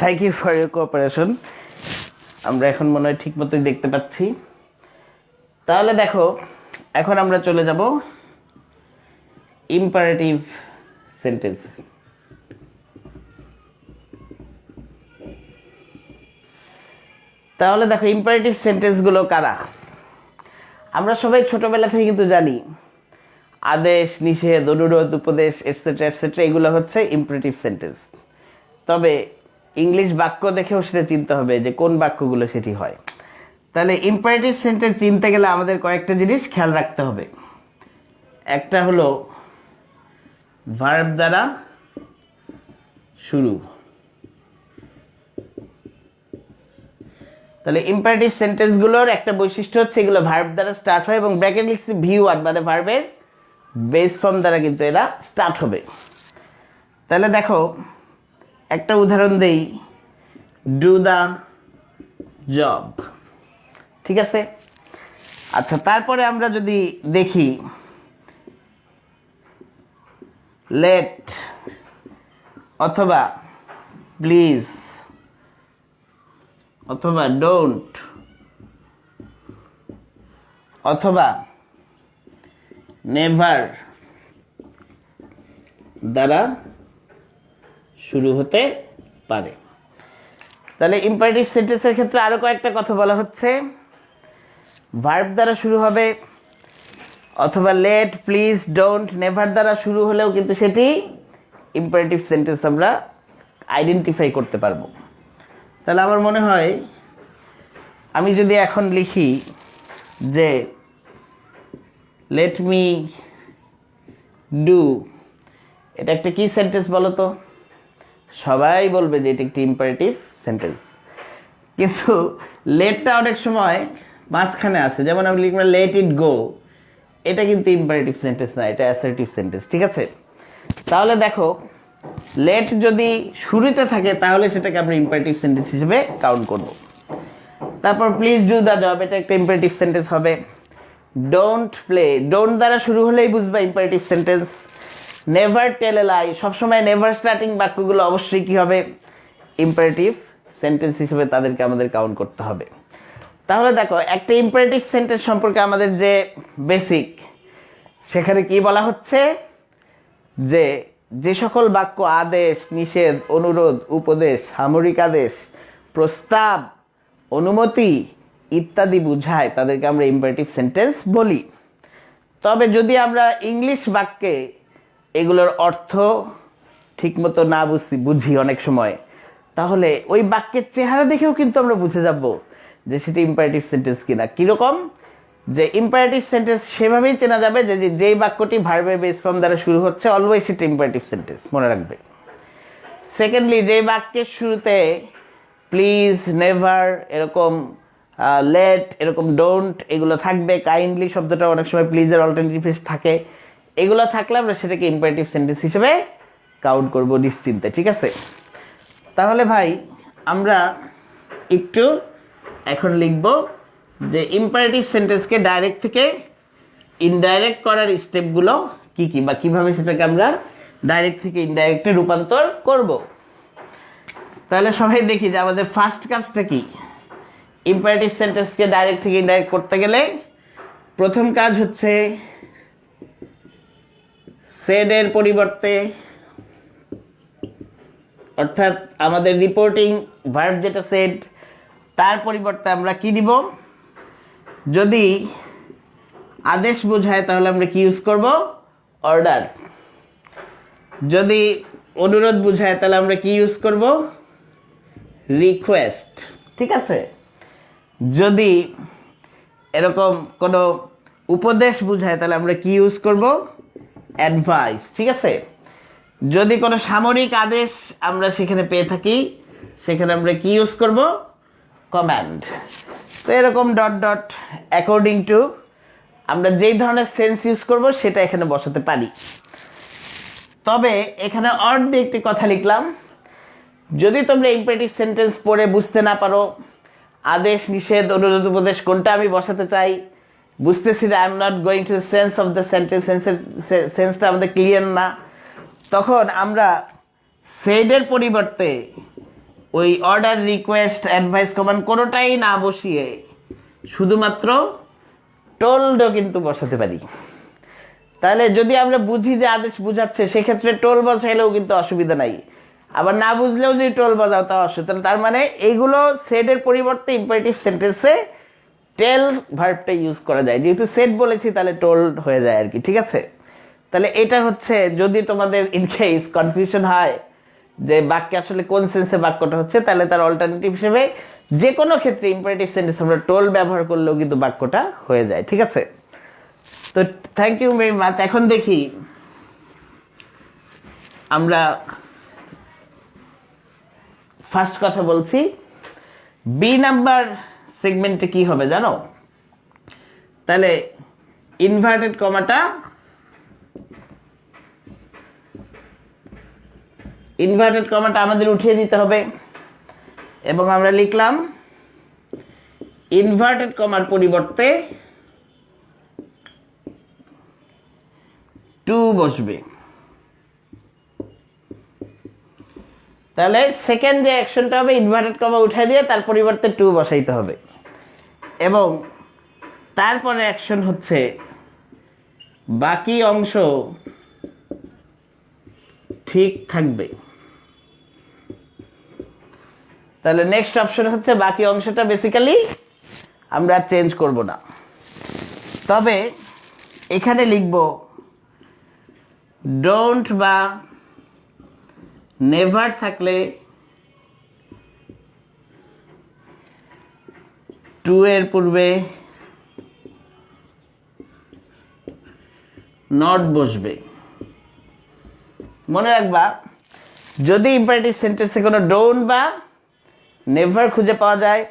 Thank you for your cooperation. আমরা এখন মনে হয় ঠিক মতোই দেখতে পাচ্ছি। তাহলে দেখো, এখন আমরা চলে যাব ইম্পারেটিভ সেন্টেন্স। তাহলে দেখো ইম্পারেটিভ সেন্টেন্সগুলো কারা। আমরা সবাই ছোটবেলা থেকে কিন্তু জানি আদেশ, নিষেধ, অনুরোধ, উপদেশ এটসেট্রা এটসেট্রা, এগুলো হচ্ছে ইম্পারেটিভ সেন্টেন্স। তবে ইংলিশ বাক্য দেখেও সেটা চিনতে হবে যে কোন বাক্যগুলো সেটি হয়। তাহলে ইম্পারেটিভ সেন্টেন্স চিনতে গেলে আমাদের কয়েকটা জিনিস খেয়াল রাখতে হবে। একটা হলো ভার্ব দ্বারা শুরু। তাহলে ইম্পারেটিভ সেন্টেন্সগুলোর একটা বৈশিষ্ট্য হচ্ছে এগুলো ভার্ব দ্বারা স্টার্ট হয়, এবং ব্র্যাকেট লিখছি V1 মানে ভার্বের বেস ফর্ম দ্বারা কিন্তু এরা স্টার্ট হবে। তাহলে দেখো একটা উদাহরণ দেই, ডু দ্য জব। ঠিক আছে, আচ্ছা তারপরে আমরা যদি দেখি লেট অথবা প্লিজ অথবা ডোন্ট অথবা নেভার দ্বারা শুরু হতে পারে। তাহলে ইম্পারেটিভ সেন্টেন্সের ক্ষেত্রে আরো কয়েকটা কথা বলা হচ্ছে। ভার্ব দ্বারা শুরু হবে, অথবা লেট, প্লিজ, ডোন্ট, নেভার দ্বারা শুরু হলেও কিন্তু সেটি ইম্পারেটিভ সেন্টেন্স আমরা আইডেন্টিফাই করতে পারবো। তাহলে আমার মনে হয় আমি যদি এখন লিখি যে লেট মি ডু, এটা একটা কি সেন্টেন্স বলো তো? সবাই বলবে যে এটা একটি ইম্পারেটিভ সেন্টেন্স। কিন্তু লেটটা অনেক সময় মাঝখানে আসে, যেমন আমি লিখলাম লেট ইট গো, এটা কিন্তু ইম্পারেটিভ সেন্টেন্স না, এটা অ্যাসার্টিভ সেন্টেন্স। ঠিক আছে, তাহলে দেখো লেট যদি শুরুতে থাকে তাহলে সেটাকে আমরা ইম্পারেটিভ সেন্টেন্স হিসেবে কাউন্ট করব। তারপর প্লিজ ডু দ্য জব, এটা একটা ইম্পারেটিভ সেন্টেন্স হবে। ডোন্ট প্লে, ডোন্ট দ্বারা শুরু হলেই বুঝবা imperative sentence. Never tell a লাই, সবসময় নেভার স্টার্টিং বাক্যগুলো অবশ্যই কি হবে, ইম্পারেটিভ সেন্টেন্স হিসেবে তাদেরকে আমাদের কাউন্ট করতে হবে। তাহলে দেখো একটা ইম্পারেটিভ সেন্টেন্স সম্পর্কে আমাদের যে বেসিক, সেখানে কি বলা হচ্ছে যে যে সকল বাক্য আদেশ, নিষেধ, অনুরোধ, উপদেশ, সামরিক আদেশ, প্রস্তাব, অনুমতি ইত্যাদি বুঝায় তাদেরকে আমরা ইম্পারেটিভ সেন্টেন্স বলি। তবে যদি আমরা ইংলিশ বাক্যে এগুলোর অর্থ ঠিকমতো না বুঝি অনেক সময়, তাহলে ওই বাক্যের চেহারা দেখেও কিন্তু আমরা বুঝে যাব যে সেটি ইম্পারেটিভ সেন্টেন্স কিনা। কিরকম, যে ইম্পারেটিভ সেন্টেন্স সেভাবেই চেনা যাবে যে যেই বাক্যটি ভার্বের বেস ফর্ম দ্বারা শুরু হচ্ছে অলওয়েজ সেটা ইম্পারেটিভ সেন্টেন্স, মনে রাখবে। সেকেন্ডলি, যেই বাক্যের শুরুতে প্লিজ, নেভার, এরকম লেট, এরকম ডোন্ট এগুলো থাকবে, কাইন্ডলি শব্দটা অনেক সময় প্লিজের অল্টারনেটিভ থাকে, এগুলো থাকলে আমরা সেটাকে ইম্পারেটিভ সেন্টেন্স হিসেবে কাউন্ট করব নিশ্চিন্তে। ঠিক আছে, তাহলে ভাই আমরা একটু এখন লিখব যে ইম্পারেটিভ সেন্টেন্সকে ডাইরেক্ট থেকে ইনডাইরেক্ট করার স্টেপগুলো কি কি, বা কিভাবে সেটাকে আমরা ডাইরেক্ট থেকে ইনডাইরেক্টে রূপান্তর করব। তাহলে সবাই দেখি যে আমাদের ফার্স্ট কাজটা কি। ইম্পারেটিভ সেন্টেন্সকে ডাইরেক্ট থেকে ইনডাইরেক্ট করতে গেলে প্রথম কাজ হচ্ছে সেড এর পরিবর্তে, অর্থাৎ আমাদের রিপোর্টিং ভার্ব যেটা সেড, তার পরিবর্তে আমরা কি দিব, যদি আদেশ বোঝায় তাহলে আমরা কি ইউজ করব, অর্ডার। যদি অনুরোধ বোঝায় তাহলে আমরা কি ইউজ করব, রিকোয়েস্ট। ঠিক আছে, যদি এরকম কোনো উপদেশ বোঝায় তাহলে আমরা কি ইউজ করব, অ্যাডভাইস। ঠিক আছে, যদি কোনো সামরিক আদেশ আমরা সেখানে পেয়ে থাকি সেখানে আমরা কি ইউজ করব, কমান্ড। তো এরকম ডট ডট অ্যাকর্ডিং টু আমরা যেই ধরনের সেন্স ইউজ করব সেটা এখানে বসাতে পারি। তবে এখানে অর দিয়ে একটি কথা লিখলাম, যদি তোমরা ইম্পারেটিভ সেন্টেন্স পড়ে বুঝতে না পারো আদেশ, নিষেধ, অনুরোধ, উপদেশ কোনটা আমি বসাতে চাই, বুঝতেছি যে I am not going to the sense of the sentence, সেন্সটা আমাদের ক্লিয়ার না, তখন আমরা সেডের পরিবর্তে ওই অর্ডার, রিকোয়েস্ট, অ্যাডভাইস, কমান্ড কোনোটাই না বসিয়ে শুধুমাত্র টোল্ডও কিন্তু বসাতে পারি। তাহলে যদি আমরা বুঝি যে আদেশ বুঝাচ্ছে সেক্ষেত্রে টোল বসাইলেও কিন্তু অসুবিধা নাই, আবার না বুঝলেও যদি টোল বাজাও তাও অসুবিধা। তার মানে এইগুলো সেডের পরিবর্তে ইম্পারেটিভ সেন্টেন্সে টেল ভার্বটা ইউজ করা যায়, যেহেতু সেট বলেছি তাহলে টোল্ড হয়ে যায় আর কি। ঠিক আছে, তাহলে এটা হচ্ছে যদি তোমাদের ইন কেস কনফিউশন হয় যে বাক্যে আসলে কোন সেন্সে বাক্যটা হচ্ছে, তাহলে তার অল্টারনেটিভ হিসেবে যে কোনো ক্ষেত্রে ইম্পারেটিভ সেন্টেন্স আমরা টোল ব্যবহার করলেও কিন্তু বাক্যটা হয়ে যায়। ঠিক আছে, তো থ্যাংক ইউ ভেরি মাচ। এখন দেখি আমরা ফার্স্ট কথা বলছি, বি নাম্বার সেগমেন্টে কি হবে জানো, তাহলে ইনভার্টেড কমাটা আমাদের উঠিয়ে দিতে হবে এবং আমরা লিখলাম ইনভার্টেড কমার পরিবর্তে টু বসবে। তাহলে সেকেন্ড যে অ্যাকশনটা হবে ইনভার্টেড কমা উঠাই দিয়ে তার পরিবর্তে টু বসাইতে হবে, এবং তারপরে অ্যাকশন হচ্ছে বাকি অংশ ঠিক থাকবে। তাহলে নেক্সট অপশন হচ্ছে বাকি অংশটা বেসিক্যালি আমরা চেঞ্জ করব না, তবে এখানে লিখব ডোন্ট বা নেভার থাকলে টু এর পূর্বে নট বসবে। মনে রাখবা যদি ইম্পারেটিভ সেন্টেন্সে কোনো ডোন্ট বা নেভার খুঁজে পাওয়া যায়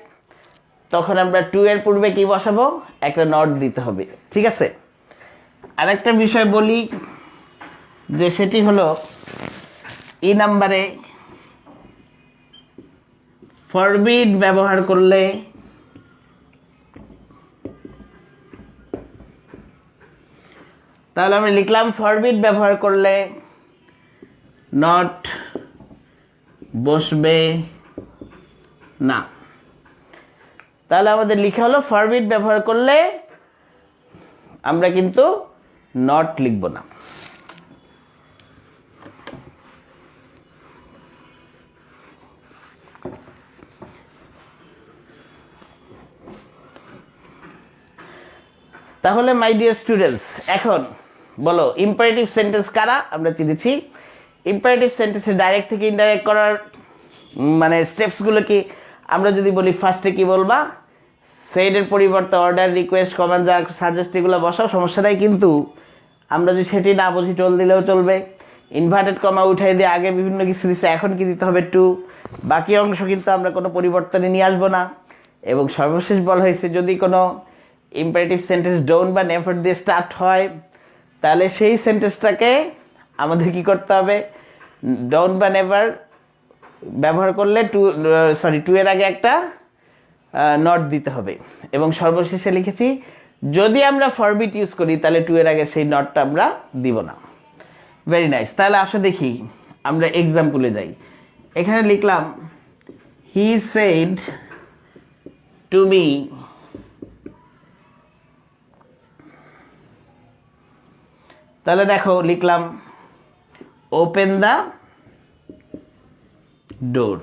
তখন আমরা টু এর পূর্বে কি বসাবো, একটা নট দিতে হবে। ঠিক আছে, আরেকটা বিষয় বলি, যে সেটি হলো ই নাম্বারে ফরবিড ব্যবহার করলে তাহলে আমরা লিখলাম ফরবিড ব্যবহার করলে নট বসবে না। তাহলে আমাদের লেখা হলো ফরবিড ব্যবহার করলে আমরা কিন্তু নট লিখব না। তাহলে মাই ডিয়ার স্টুডেন্টস, এখন বলো ইম্পারেটিভ সেন্টেন্স কারা? আমরা চিনেছি। ইম্পারেটিভ সেন্টেন্সে ডাইরেক্ট থেকে ইনডাইরেক্ট করার মানে স্টেপসগুলো কি? আমরা যদি বলি ফার্স্টে কি বলবা, সেডের পরিবর্তে অর্ডার, রিকোয়েস্ট, কমান্ড, যা সাজেস্ট এগুলো বসাও, সমস্যা নাই। কিন্তু আমরা যদি সেটি না বুঝি টোল দিলেও চলবে। ইনভার্টেড কমা উঠাই দিয়ে আগে বিভিন্ন কিছু দিচ্ছে, এখন কি দিতে হবে? টু। বাকি অংশ কিন্তু আমরা কোনো পরিবর্তনে নিয়ে আসবো না। এবং সর্বশেষ বলা হয়েছে যদি কোনো ইম্পারেটিভ সেন্টেন্স ডোন্ট বা নেভার দিয়ে স্টার্ট হয়, তাহলে সেই সেন্টেন্সটাকে আমাদের কি করতে হবে? ডোন্ট বা নেভার ব্যবহার করলে টু এর আগে একটা নট দিতে হবে। এবং সর্বশেষে লিখেছি যদি আমরা ফরবিট ইউজ করি তাহলে টু এর আগে সেই নটটা আমরা দিব না। Very nice. তাহলে আসো দেখি আমরা এক্সাম্পলে যাই। এখানে লিখলাম হি সেড টু মি তাহলে দেখো লিখলাম ওপেন দ্য ডোর।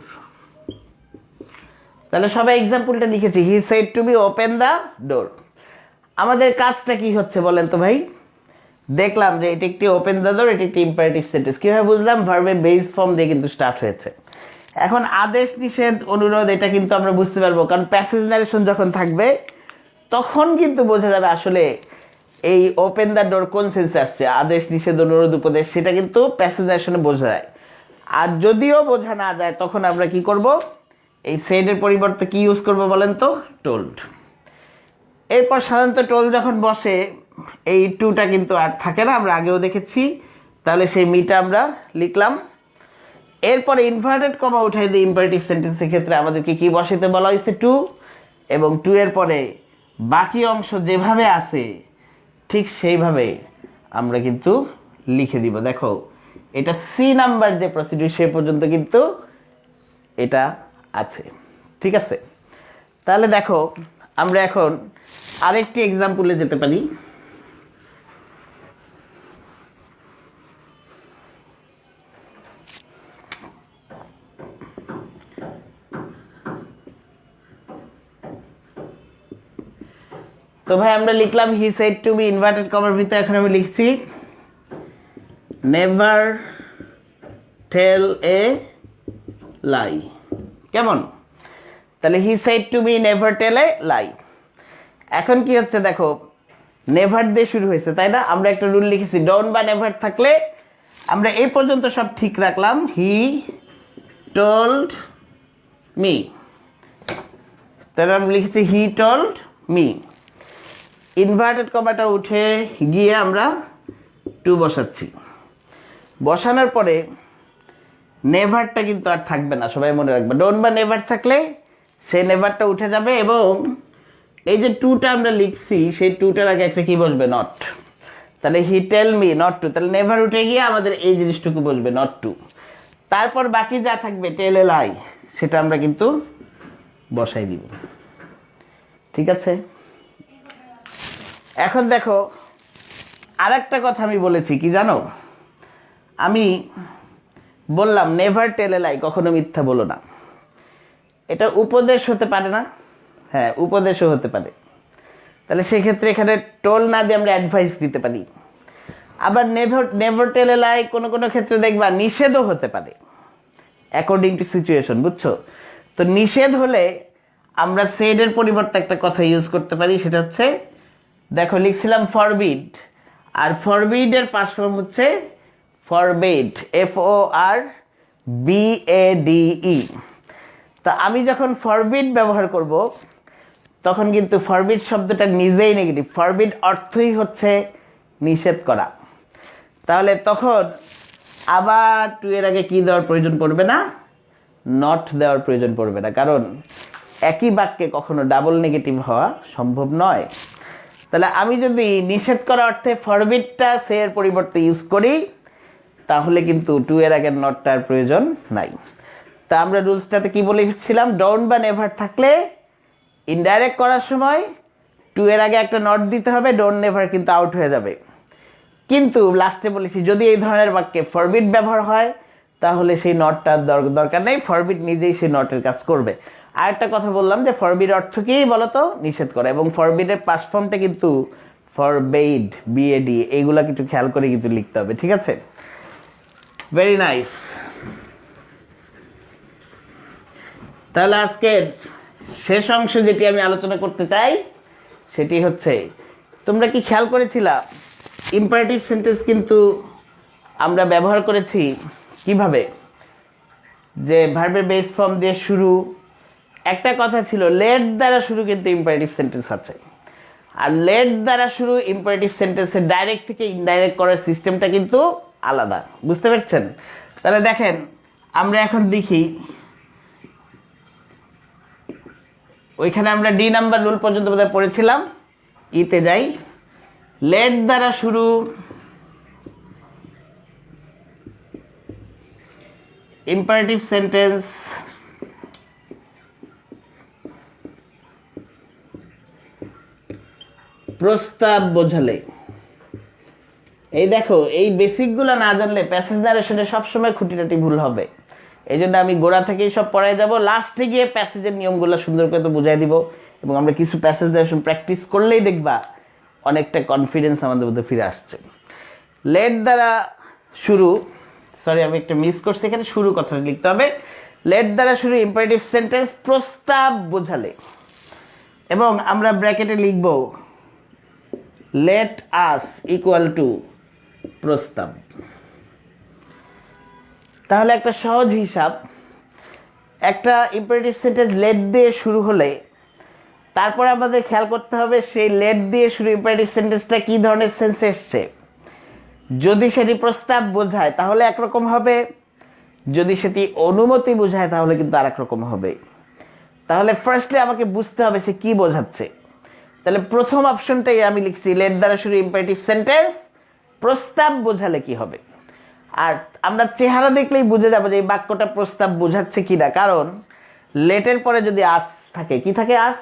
তাহলে সবাই এক্সাম্পলটা লিখেছি, হি said to me open the ডোর। আমাদের কাজটা কি হচ্ছে বলেন তো ভাই? দেখলাম যে এটি একটি ওপেন দ্য ডোর, এটি একটি ইম্পারেটিভ সেন্টেন্স। কিভাবে বুঝলাম? ভার্বের বেস ফর্ম দিয়ে কিন্তু স্টার্ট হয়েছে। এখন আদেশ, নিষেধ, অনুরোধ এটা কিন্তু আমরা বুঝতে পারবো, কারণ প্যাসেজ নারেশন যখন থাকবে তখন কিন্তু বোঝা যাবে আসলে এই ওপেন দ্য ডোর কোন সেন্সে আসছে। আদেশ, নিষেধ, অনুরোধ, উপদেশ সেটা কিন্তু প্যাসেজ নারেশনে বোঝা যায়। আর যদিও বোঝা না যায় তখন আমরা কি করব? এই সেডের পরিবর্তে কি ইউজ করব বলেন তো? টোল্ড। এরপর সাধারণত টোল যখন বসে এই টুটা কিন্তু আর থাকে না, আমরা আগেও দেখেছি। তাহলে সেই মিটা আমরা লিখলাম। এরপরে ইনভার্টেড কমা উঠাই দিই ইম্পারেটিভ সেন্টেন্সের ক্ষেত্রে আমাদেরকে কি বসাইতে বলা হয়েছে? টু। এবং টু এর পরে বাকি অংশ যেভাবে আছে ঠিক সেইভাবে আমরা কিন্তু লিখে দিব। দেখো এটা সি নাম্বার যে প্রসিডিউর সে পর্যন্ত কিন্তু এটা আছে, ঠিক আছে? তাহলে দেখো আমরা এখন আরেকটি এক্সাম্পলে যেতে পারি। তো ভাই আমরা লিখলাম হি সেড টু মি, ইনভার্টেড কমার ভিতরে এখন আমি লিখছি নেভার টেল এ লাই। কেমন? তাহলে he said to me never tell a lie. এখন কি হচ্ছে দেখো, নেভার দিয়ে শুরু হয়েছে তাই না? আমরা একটা রুল লিখেছি, ডোন্ট বা নেভার থাকলে আমরা এই পর্যন্ত সব ঠিক রাখলাম। হি টোল্ড মি, তাহলে আমরা লিখেছি হি টোল্ড মি। ইনভার্টেড কমাটা উঠে গিয়ে আমরা টু বসাচ্ছি। বসানোর পরে নেভারটা কিন্তু আর থাকবে না, সবাই মনে রাখবে। ডোন্ট বা নেভার থাকলে সেই নেভারটা উঠে যাবে এবং এই যে টুটা আমরা লিখছি সেই টুটার আগে একটা কি বসবে? নট। তাহলে হি টেল মি নট টু, তাহলে নেভার উঠে গিয়ে আমাদের এই জিনিসটুকু বসবে নট টু। তারপর বাকি যা থাকবে টেল এ লাই সেটা আমরা কিন্তু বসাই দিব, ঠিক আছে? এখন দেখো আর একটা কথা আমি বলেছি কি জানো? আমি বললাম নেভার টেল এ লাই, কখনো মিথ্যা বলো না। এটা উপদেশ হতে পারে না? হ্যাঁ, উপদেশও হতে পারে। তাহলে সেক্ষেত্রে এখানে টোল না দিয়ে আমরা অ্যাডভাইস দিতে পারি। আবার নেভার টেল এ লাই কোনো কোনো ক্ষেত্রে দেখবা নিষেধও হতে পারে, অ্যাকর্ডিং টু সিচুয়েশন, বুঝছো? তো নিষেধ হলে আমরা সেডের পরিবর্তে একটা কথা ইউজ করতে পারি, সেটা হচ্ছে দেখো লিখছিলাম ফরবিড, আর ফরবিডের পাস্ট ফর্ম হচ্ছে ফরবেড, FORBADE। তা আমি যখন ফরবিড ব্যবহার করব তখন কিন্তু ফরবিড শব্দটা নিজেই নেগেটিভ। ফরবিড অর্থই হচ্ছে নিষেধ করা। তাহলে তখন আবার টু এর আগে কি দেওয়ার প্রয়োজন পড়বে না, নট দেওয়ার প্রয়োজন পড়বে না, কারণ একই বাক্যে কখনো ডাবল নেগেটিভ হওয়া সম্ভব নয়। তাহলে আমি যদি নিষেধ করা অর্থে ফরবিডটা সে এর পরিবর্তে ইউজ করি, তাহলে কিন্তু টু এর আগের নটটার প্রয়োজন নাই। তা আমরা রুলসটাতে কি বলেছিলাম, ডোন্ট বা নেভার থাকলে ইনডাইরেক্ট করার সময় টু এর আগে একটা নট দিতে হবে, ডোন্ট নেভার কিন্তু আউট হয়ে যাবে। কিন্তু লাস্টে বলেছি যদি এই ধরনের বাক্যে ফরবিড ব্যবহার হয় তাহলে সেই নটটার দরকার নেই, ফরবিড নিজেই সেই নটের কাজ করবে। আর একটা কথা বললাম যে ফরবিড অর্থ কি বলতো, নিষেধ করা, এবং ফরবিডের পাস্ট ফর্মটা কিন্তু ফরবেইড, বিএডি, এইগুলা কিছু খেয়াল করে কিন্তু লিখতে হবে, ঠিক আছে? Very nice. তাহলে আজকের শেষ অংশ যেটি আমি আলোচনা করতে চাই সেটি হচ্ছে, তোমরা কি খেয়াল করেছিলা ইম্পারেটিভ সেন্টেন্স কিন্তু আমরা ব্যবহার করেছি কিভাবে, যে ভার্বের বেস ফর্ম দিয়ে শুরু। একটা কথা ছিল লেট দ্বারা শুরু কিন্তু ইম্পারেটিভ সেন্টেন্স আছে, আর লেট দ্বারা শুরু ইম্পারেটিভ সেন্টেন্সের ডাইরেক্ট থেকে ইনডাইরেক্ট করার সিস্টেমটা কিন্তু আলাদা, বুঝতে পারছেন? তাহলে দেখেন আমরা এখন দেখি, ওইখানে আমরা ডি নাম্বার রুল পর্যন্ত বোধহয় পড়েছিলাম, ইতে যাই। লেট দ্বারা শুরু ইম্পারেটিভ সেন্টেন্স প্রস্তাব বোঝালে, এই দেখো এই বেসিকগুলো না জানলে প্যাসেজ নারেশনে সবসময় খুঁটিনাটি ভুল হবে। এই জন্য আমি গোড়া থেকেই সব পড়াই যাব, লাস্টে গিয়ে প্যাসেজের নিয়মগুলো সুন্দর করে তো বুঝাই দিব, এবং আমরা কিছু প্যাসেজ নারেশন প্র্যাকটিস করলেই দেখবা অনেকটা কনফিডেন্স আমাদের মধ্যে ফিরে আসছে। লেট দ্বারা শুরু, সরি আমি একটা মিস করছি, এখানে শুরু কথাটা লিখতে হবে। লেট দ্বারা শুরু ইম্পারেটিভ সেন্টেন্স প্রস্তাব বোঝালে, এবং আমরা ব্র্যাকেটে লিখব লেট আস ইকুয়াল টু প্রস্তাব। তাহলে একটা সহজ হিসাব, একটা ইম্পারেটিভ সেন্টেন্স লেট দিয়ে শুরু হলে তারপরে আমাদের খেয়াল করতে হবে সেই লেট দিয়ে শুরু ইম্পারেটিভ সেন্টেন্সটা কী ধরনের সেন্সে এসছে। যদি সেটি প্রস্তাব বোঝায় তাহলে একরকম হবে, যদি সেটি অনুমতি বোঝায় তাহলে কিন্তু আর একরকম হবে। তাহলে ফার্স্টলি আমাকে বুঝতে হবে সে কী বোঝাচ্ছে। তাহলে প্রথম অপশনটাই আমি লিখছি, লেট দ্বারা শুরু ইম্পারেটিভ সেন্টেন্স প্রস্তাব বোঝালে কি হবে। আর আমরা চেহারা দেখলেই বুঝে যাবো যে এই বাক্যটা প্রস্তাব বোঝাচ্ছে কিনা, কারণ লেটের পরে যদি আস থাকে, কি থাকে, আস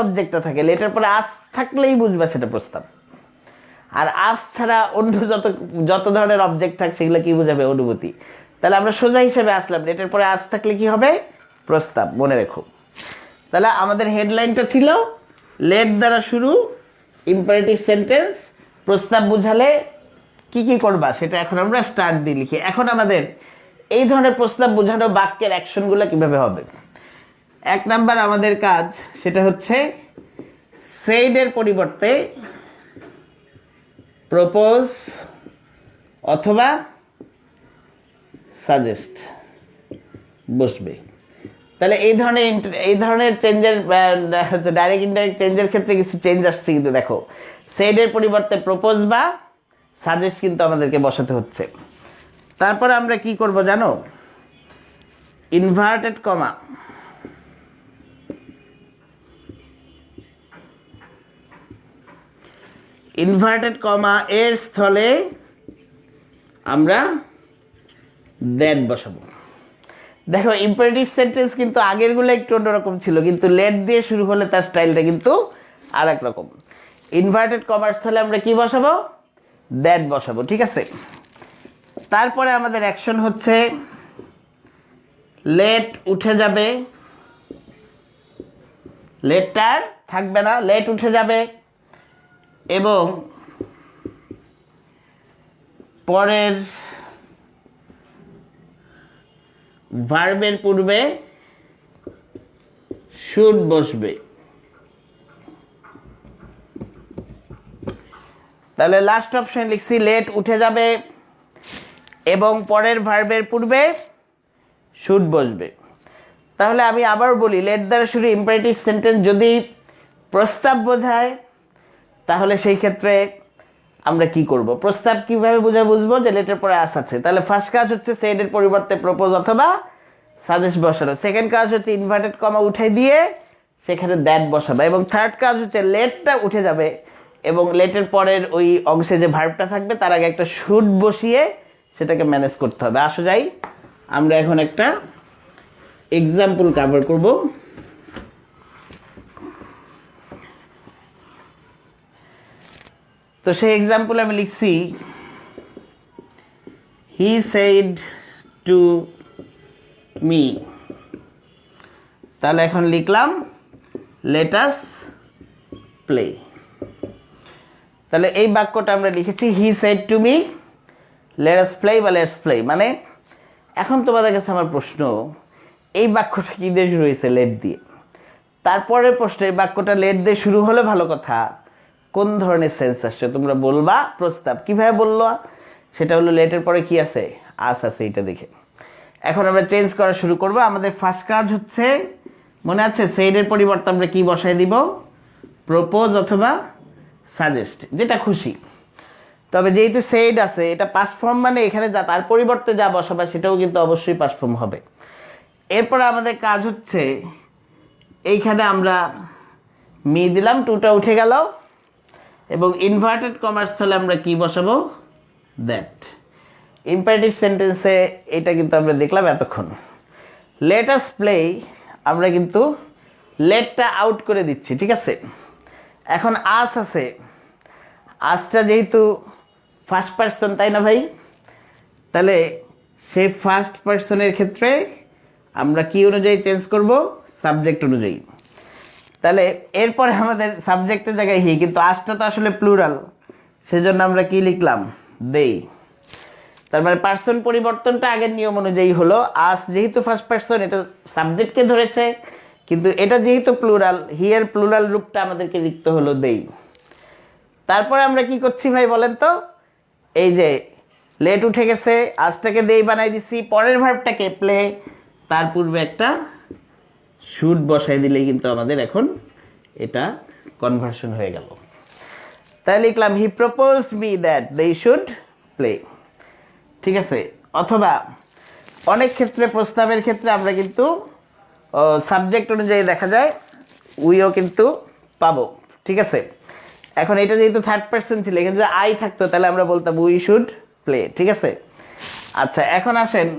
অবজেক্টটা থাকে, লেটের পরে আস থাকলেই বুঝবা সেটা প্রস্তাব। আর আস ছাড়া অন্য যত ধরনের অবজেক্ট থাকে সেগুলো কি বোঝাবে, অনুমতি। তাহলে আমরা সোজা হিসেবে আসলাম, লেটের পরে আস থাকলে কি হবে, প্রস্তাব, মনে রেখো। তাহলে আমাদের হেডলাইনটা ছিল লেট দ্বারা শুরু ইম্পারেটিভ সেন্টেন্স প্রস্তাব বোঝালে কি কি করবা, সেটা এখন আমরা স্টার্ট দিয়ে লিখি। এখন আমাদের এই ধরনের প্রস্তাব বোঝানো বাক্যের অ্যাকশনগুলো কিভাবে হবে। এক নাম্বার আমাদের কাজ সেটা হচ্ছে সেইডের পরিবর্তে প্রপোজ অথবা সাজেস্ট বসবে। তাহলে এই ধরনের চেঞ্জের, ডাইরেক্ট ইনডাইরেক্ট চেঞ্জের ক্ষেত্রে কিছু চেঞ্জ আসছে কিন্তু দেখো, সেইডের পরিবর্তে প্রপোজ বা সাজেস্ট কিন্তু আমাদেরকে বসাতে হচ্ছে। তারপরে আমরা কি করব জানো, ইনভার্টেড কমা, ইনভার্টেড কমা এর স্থলে আমরা দ্যাট বসাবো। দেখো ইম্পারেটিভ সেন্টেন্স কিন্তু আগেরগুলো একটু অন্যরকম ছিল, কিন্তু লেট দিয়ে শুরু হলে তার স্টাইলটা কিন্তু আর এক রকম। ইনভার্টেড কমার স্থলে আমরা কি বসাবো, দ্যাট বসাবো, ঠিক আছে? তারপরে আমাদের অ্যাকশন হচ্ছে লেট উঠে যাবে, লেটটার থাকবে না, লেট উঠে যাবে, এবং পরের ভার্বের পূর্বে শুড বসবে। তাহলে লাস্ট অপশন লিখছি লেট উঠে যাবে এবং পরের ভার্বের পূর্বে শুড বসবে। তাহলে আমি আবার বলি, লেট দ্বারা শুরু ইম্পারেটিভ সেন্টেন্স যদি প্রস্তাব বোঝায় তাহলে সেই ক্ষেত্রে আমরা কি করব, প্রস্তাব কিভাবে বুঝবো যে লেটের পরে আস আছে। তাহলে ফার্স্ট কাজ হচ্ছে সেড এর পরিবর্তে প্রপোজ অথবা সাজেস্ট বসানো। সেকেন্ড কাজ হচ্ছে ইনভার্টেড কমা উঠাই দিয়ে সেখানে দ্যাট বসাবে। এবং থার্ড কাজ হচ্ছে লেটটা উঠে যাবে এবং লেটের পরের ওই অংশে যে ভার্বটা থাকবে তার আগে একটা শুড বসিয়ে সেটাকে ম্যানেজ করতে হবে। আসো যাই, আমরা এখন একটা এক্সাম্পল কভার করব। তো সেই এক্সাম্পল আমি লিখছি, হি সেড টু মি। তাহলে এখন লিখলাম লেট আস প্লে। তাহলে এই বাক্যটা আমরা লিখেছি হি said to me let us play বা লেটস প্লে। মানে এখন তোমাদের কাছে আমার প্রশ্ন, এই বাক্যটা কি দিয়ে শুরু হয়েছে? লেট দিয়ে। তারপরের প্রশ্ন, এই বাক্যটা লেট দিয়ে শুরু হলে ভালো কথা, কোন ধরনের সেন্স আসছে তোমরা বলবা। প্রস্তাব কিভাবে বললো সেটা হলো লেটের পরে কি আছে? আস আছে, এটা দেখে। এখন আমরা চেঞ্জ করা শুরু করব। আমাদের ফার্স্ট কাজ হচ্ছে, মনে আছে, সেইডের পরিবর্তে আমরা কি বসাই দিব? প্রপোজ অথবা সাজেস্ট, যেটা খুশি। তবে যেহেতু সেইড আছে, এটা পাস্ট ফর্ম, মানে এখানে যা তার পরিবর্তে যা বসাবে সেটাও কিন্তু অবশ্যই পাস্ট ফর্ম হবে। এরপরে আমাদের কাজ হচ্ছে, এইখানে আমরা মি দিলাম, টুটা উঠে গেল এবং ইনভার্টেড কমার্স তাহলে আমরা কি বসাবো? দ্যাট। ইম্পারেটিভ সেন্টেন্সে এটা কিন্তু আমরা দেখলাম এতক্ষণ। লেট আস প্লে, আমরা কিন্তু লেটটা আউট করে দিচ্ছি, ঠিক আছে। এখন আস আছে, আসটা যেহেতু ফার্স্ট পার্সন, তাই না ভাই? তাহলে সেই ফার্স্ট পার্সনের ক্ষেত্রে আমরা কি অনুযায়ী চেঞ্জ করব? সাবজেক্ট অনুযায়ী। তাহলে এরপরে আমাদের সাবজেক্টের জায়গায় হি, কিন্তু আসটা তো আসলে প্লুরাল, সেজন্য আমরা কি লিখলাম? দেই। তার মানে পার্সন পরিবর্তনটা আগের নিয়ম অনুযায়ী হলো। আস যেহেতু ফার্স্ট পার্সন, এটা সাবজেক্টকে ধরেছে, কিন্তু এটা যেহেতু প্লুরাল, হি এর প্লুরাল রূপটা আমাদেরকে লিখতে হলো দেই। তারপরে আমরা কি করছি ভাই বলেন তো? এই যে লেট উঠে গেছে, আজটাকে দেই বানাই দিছি, পরের ভার্বটাকে প্লে, তার পূর্বে একটা শুড বসাই দিলেই কিন্তু আমাদের এখন এটা কনভার্সন হয়ে গেল। তাই লিখলাম he proposed me that they should play, ঠিক আছে। অথবা অনেক ক্ষেত্রে প্রস্তাবের ক্ষেত্রে আমরা কিন্তু সাবজেক্ট অনুযায়ী দেখা যায় উইও কিন্তু পাবো, ঠিক আছে। এখন এটা যেহেতু থার্ড পার্সন ছিল, এখানে যদি আই থাকতো তাহলে আমরা বলতাম উই শুড প্লে, ঠিক আছে। আচ্ছা, এখন আসেন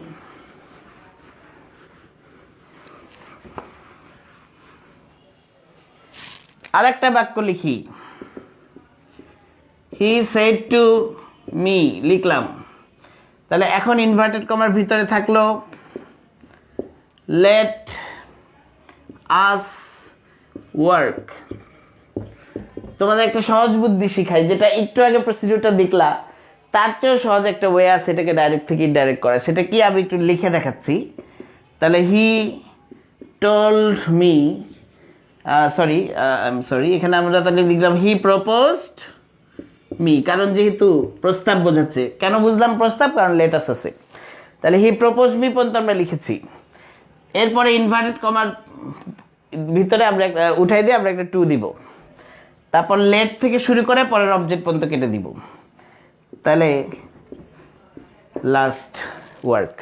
আরেকটা বাক্য লিখি। হি সেড টু মি লিখলাম। তাহলে এখন ইনভার্টেড কমার ভিতরে থাকলো লেট আস ওয়ার্ক। তোমাদের একটা সহজ বুদ্ধি শিখাই, যেটা একটু আগে প্রসিডিউরটা দেখলা, তার চেয়েও সহজ একটা ওয়ে আছে এটাকে ডাইরেক্ট থেকে ইনডাইরেক্ট করা। সেটা কি আমি একটু লিখে দেখাচ্ছি। তাহলে হি টোল্ড মি, সরি, এখানে আমরা তাহলে লিখলাম হি প্রপোজড মি, কারণ যেহেতু প্রস্তাব বোঝাচ্ছে। কেন বুঝলাম প্রস্তাব? কারণ লেটাস আছে। তাহলে হি প্রপোজ মি পর্যন্ত আমরা লিখেছি। এরপরে ইনভার্টেড কমার ভিতরে আমরা উঠাই দিয়ে আমরা একটা টু দিব, তারপর লেট থেকে শুরু করে পরের অবজেক্ট পর্যন্ত কেটে দিব। তাহলে লাস্ট ওয়ার্ক।